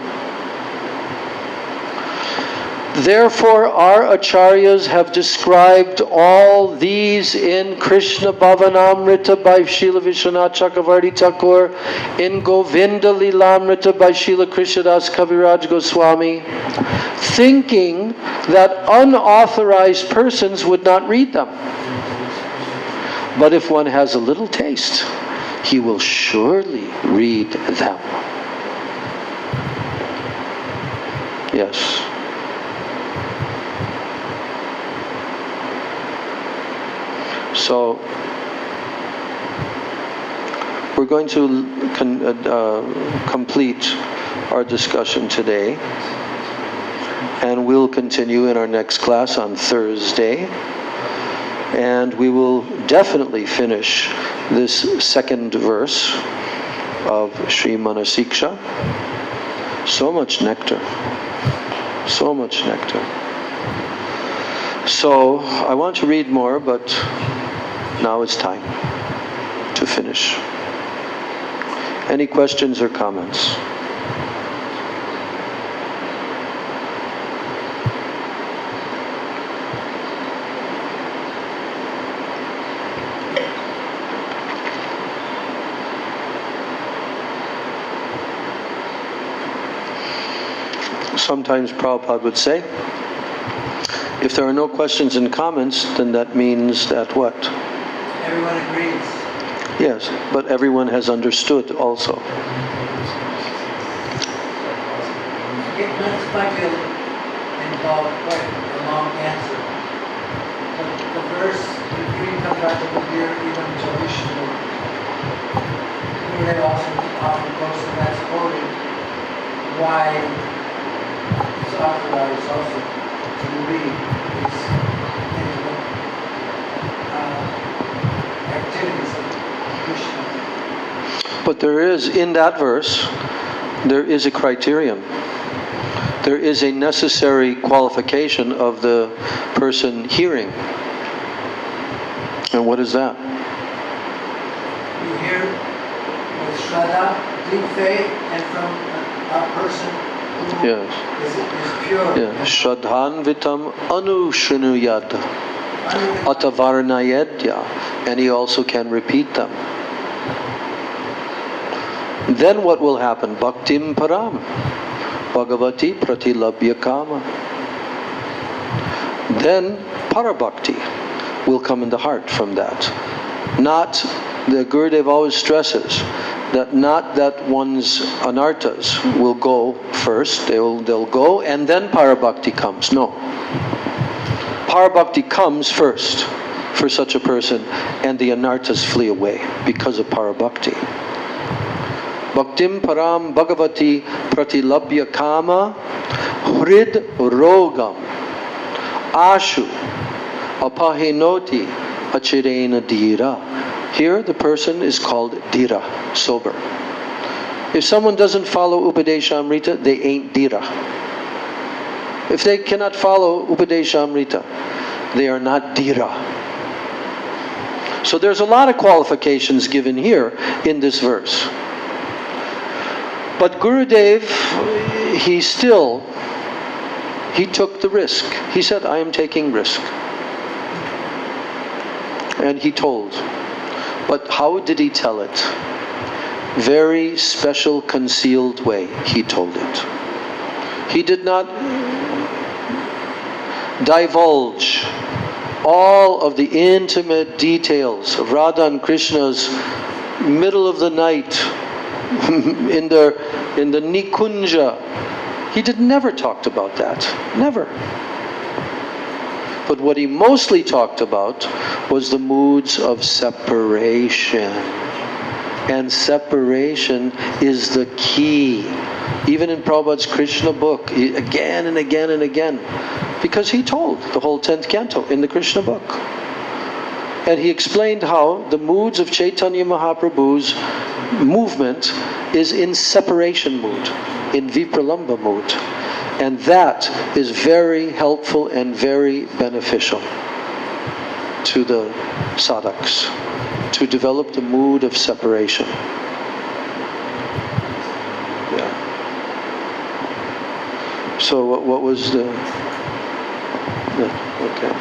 Speaker 1: Therefore, our acharyas have described all these in Krishna Bhavanamrita by Srila Vishwanath Chakravarti Thakur, in Govinda Lilamrita by Srila Krishnadas Kaviraj Goswami, thinking that unauthorized persons would not read them. But if one has a little taste, he will surely read them. Yes. So, we're going to complete our discussion today, and we'll continue in our next class on Thursday. And we will definitely finish this second verse of Sri Manah-siksa. So much nectar. So much nectar. So, I want to read more, but now it's time to finish. Any questions or comments? Sometimes Prabhupada would say, if there are no questions and comments, then that means that what?
Speaker 3: Everyone agrees.
Speaker 1: Yes, but everyone has understood also.
Speaker 3: It might involve quite a long answer. But the verse, the dream comes out of the year, even to Vishnu. They also often goes to that's quoted why it's authorized also to read these intimate activities of Krishna.
Speaker 1: But there is, in that verse, there is a criterion. There is a necessary qualification of the person hearing. And what is that?
Speaker 3: You hear with Shraddha, deep faith, and from a person who
Speaker 1: Yes.
Speaker 3: is pure.
Speaker 1: Yeah. Shraddhanvitam anushrunuyad atavarnayedya, and he also can repeat them. Then what will happen? Bhaktim param bhagavati pratilabhya kama. Then parabhakti will come in the heart from that. Not, the Gurudev always stresses that not that one's anarthas will go first, they'll go and then parabhakti comes. No. Parabhakti comes first for such a person and the anarthas flee away because of parabhakti. Bhaktim param bhagavati pratilabhya kama hrid rogam ashu apahinoti achirena dhira. Here the person is called dhira, sober. If someone doesn't follow Upadeshamrita, they ain't dhira. If they cannot follow Upadeshamrita, they are not dhira. So there's a lot of qualifications given here in this verse. But Gurudev, he took the risk. He said, I am taking risk. And he told. But how did he tell it? Very special, concealed way he told it. He did not divulge all of the intimate details of Radha and Krishna's middle of the night in the Nikunja. He never talked about that. Never. But what he mostly talked about was the moods of separation. And separation is the key. Even in Prabhupada's Krishna book, again and again and again. Because he told the whole 10th canto in the Krishna book. And he explained how the moods of Chaitanya Mahaprabhu's movement is in separation mood, in Vipralamba mood. And that is very helpful and very beneficial to the sadhaks, to develop the mood of separation. Yeah. So what was the... Yeah, okay.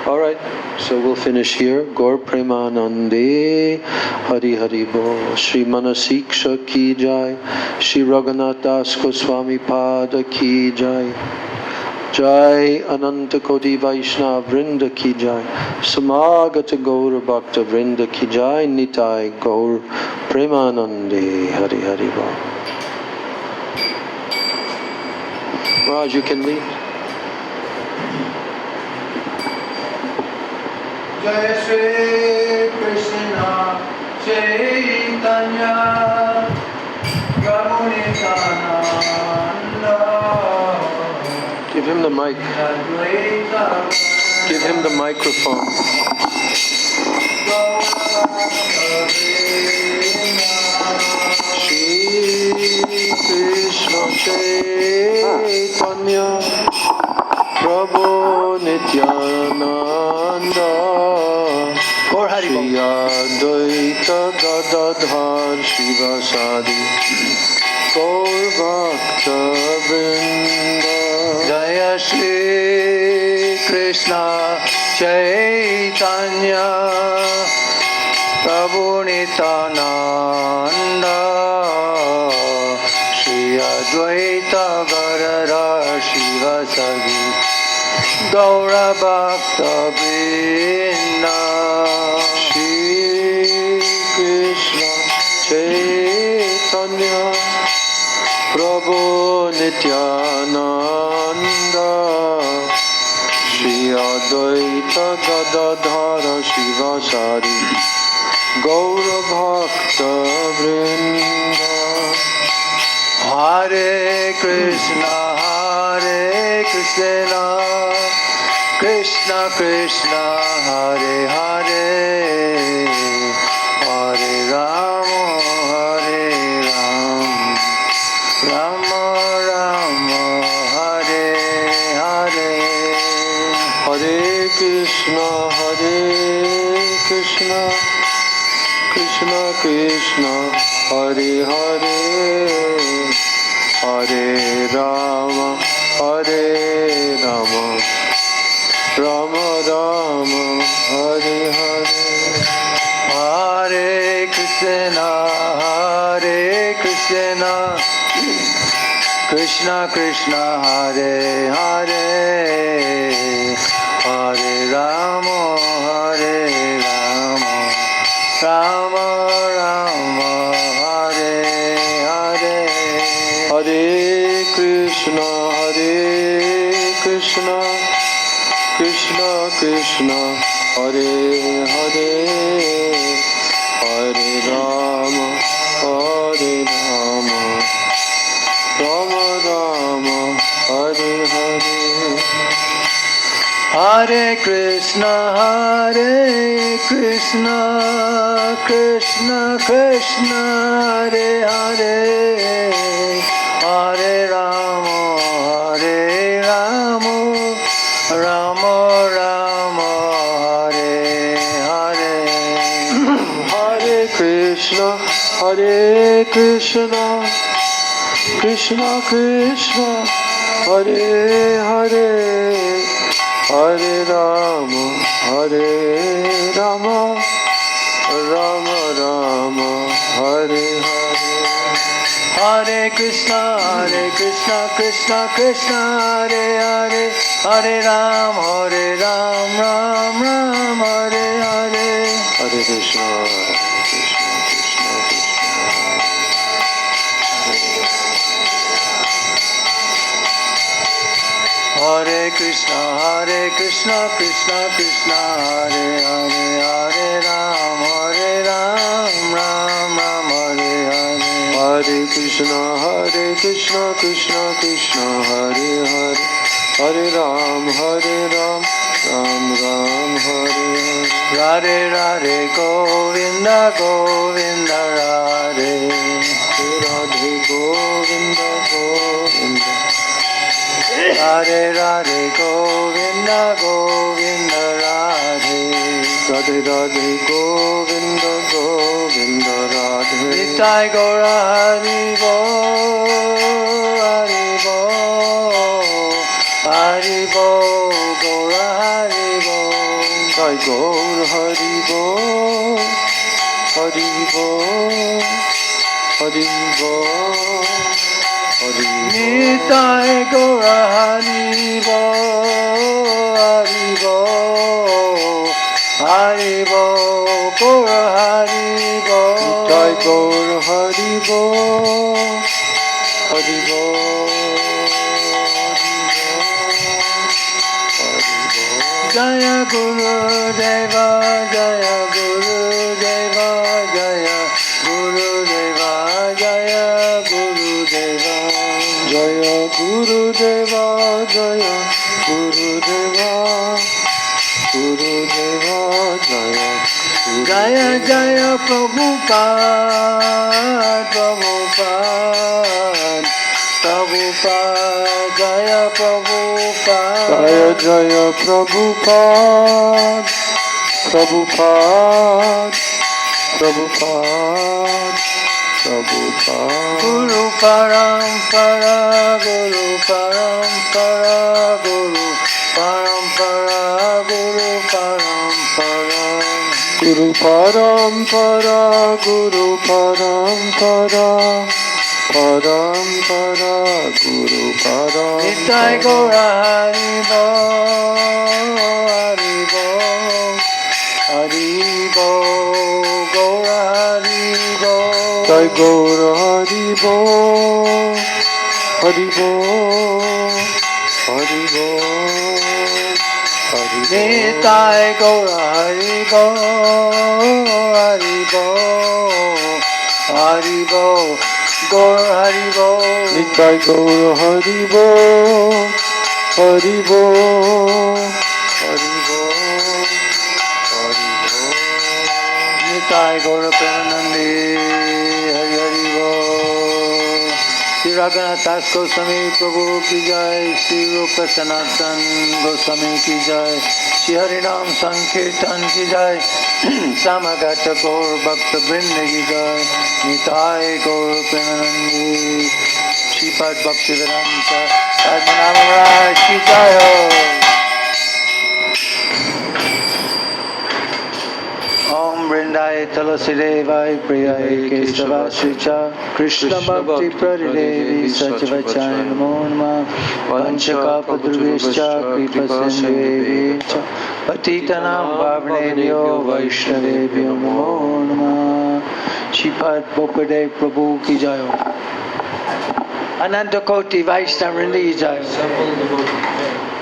Speaker 1: All right, so we'll finish here. Gaur Premanande, Hari Hari Bol, Shri Manah-siksa ki jai, Shri Raghunath Das Goswami Pada ki jai, Jai Ananta Koti Vaishnava Vrinda ki jai, Samagata Gaura Bhakta Vrinda ki jai, Nitai Gaur Premanande, Hari Hari Bol. Raj, you can lead.
Speaker 3: Jai Shri Krishna Chaitanya Prabhu Nityananda.
Speaker 1: Give him the mic. Give him the microphone. Shri Krishna Chaitanya Prabhu Nityananda Shri Advaita Gadadhar Shivasadi Gaur Bhakta Vrinda. Jaya Shri Krishna Chaitanya Prabhu Nityananda Shri Advaita Gadadhar Shivasadi Gaura Bhakta Vrinda. Shri Krishna Chaitanya Prabhu Nityananda Shri Advaita Gadadhara Shivasari Gaura Bhakta Vrinda. Hare Krishna Krishna Krishna Hare Hare Hare Rama Hare Rama Rama Rama Hare Hare. Hare Krishna Krishna Krishna, Hare Hare, Hare Rama, Hare Rama, Rama Rama, Hare Hare, Hare Krishna, Hare Krishna, Krishna Krishna, Hare Hare, Hare Rama, Hare Rama, Rama Rama, Hare Hare, Hare Krishna, Krishna Krishna, Hare Hare, Hare Rama, Hare Rama, Rama Rama, Hare Hare, Hare Krishna, Krishna Krishna, Hare Hare, Hare Rama, Rama Rama, Hare Hare, Hare Krishna, Krishna Krishna, Hare Hare, Hare Rama, Rama Rama, Hare Hare, Hare Krishna, Krishna Krishna, Hare Hare, Hare Ram, Ram Hare Hare, Hare Krishna, Krishna Hare Krishna, Krishna Krishna, Hare Hare, Hare Ram, Ram Hare Hare, Hare Krishna, Krishna Krishna, Hare Hare, Hare Ram, Ram Hare Hare, Radhe Radhe Govinda Govinda Radhe, Radhe Govinda Govinda, Radhe Radhe Govinda Govinda Radhe, Radhe Radhe Govinda Govinda Radhe, Nitai Gaura Hari Bo, Hari Bo, Hari Bo, Gaura Hari Bo, Nitai Gaura Hari Bo, Hari Bo, Hari Bo, Nitai Gaura Hari Bo, Hari Bo, Hari Bo, Gaura Hari Bo, Nitai Gaura Hari Bo, Hari Bo, Hari Bo, Jaya Guru Deva, Jaya Guru Deva, Jaya Guru Deva, Jaya Guru Deva, Jaya Guru Deva, Jaya Guru Deva, Guru Deva, Jaya Guru, Jaya Jaya Prabhupada, Prabhupada, Prabhupada, Jaya Prabhupada, Jaya Jaya Prabhupada, Prabhupada, Prabhupada, Prabhupada, Guru Parampara, Guru Parampara, Guru Parampara, Guru Parampara, Guru Parampara, Guru Parampara, Parampara, Guru Parampara, Nitai Gaura Hari Bo, Hari Bo, Hari Bo, Gaura Hari Bo, Nitai Gaura Hari Bo, Hari Bo, Hari Bo, Hari Bo, Nitai Gaura Hari Bo, Hari Bo, Hari Bo, Gaura Hari Bo, Nitai Gaura Hari Bo, Hari Bo, Hari Bo, Hari Bo, Nitai Gaura Premanandi, Hari Hari Bo, Shri
Speaker 5: Raghunath Das Goswami Prabhu ki jai, Sri Rupa Sanatan Goswami ki jai, Shri Harinam Sankirtan ki jai, Samagata Gaur Bhakta Vrinda ki jai, Nitai Gaur Premanandi, Shripad Bhaktivedanta Padmanabha Maharaj ki jai ho. Om Vrindaya Tulasi Devai Priyai Keshavasricha Krishna Bhakti Pradidevi Satchivachai Namo Namah Vanchakapadruvishcha Kripa Sindhuvecha Patitanam Bhavanebhyo Vaishnavebhyo Namo Namah Shripad Bhaktivedanta Prabhu ki jayo. Ananta Koti Vaishnavrinda ki jayo.
Speaker 1: Assemble devotees.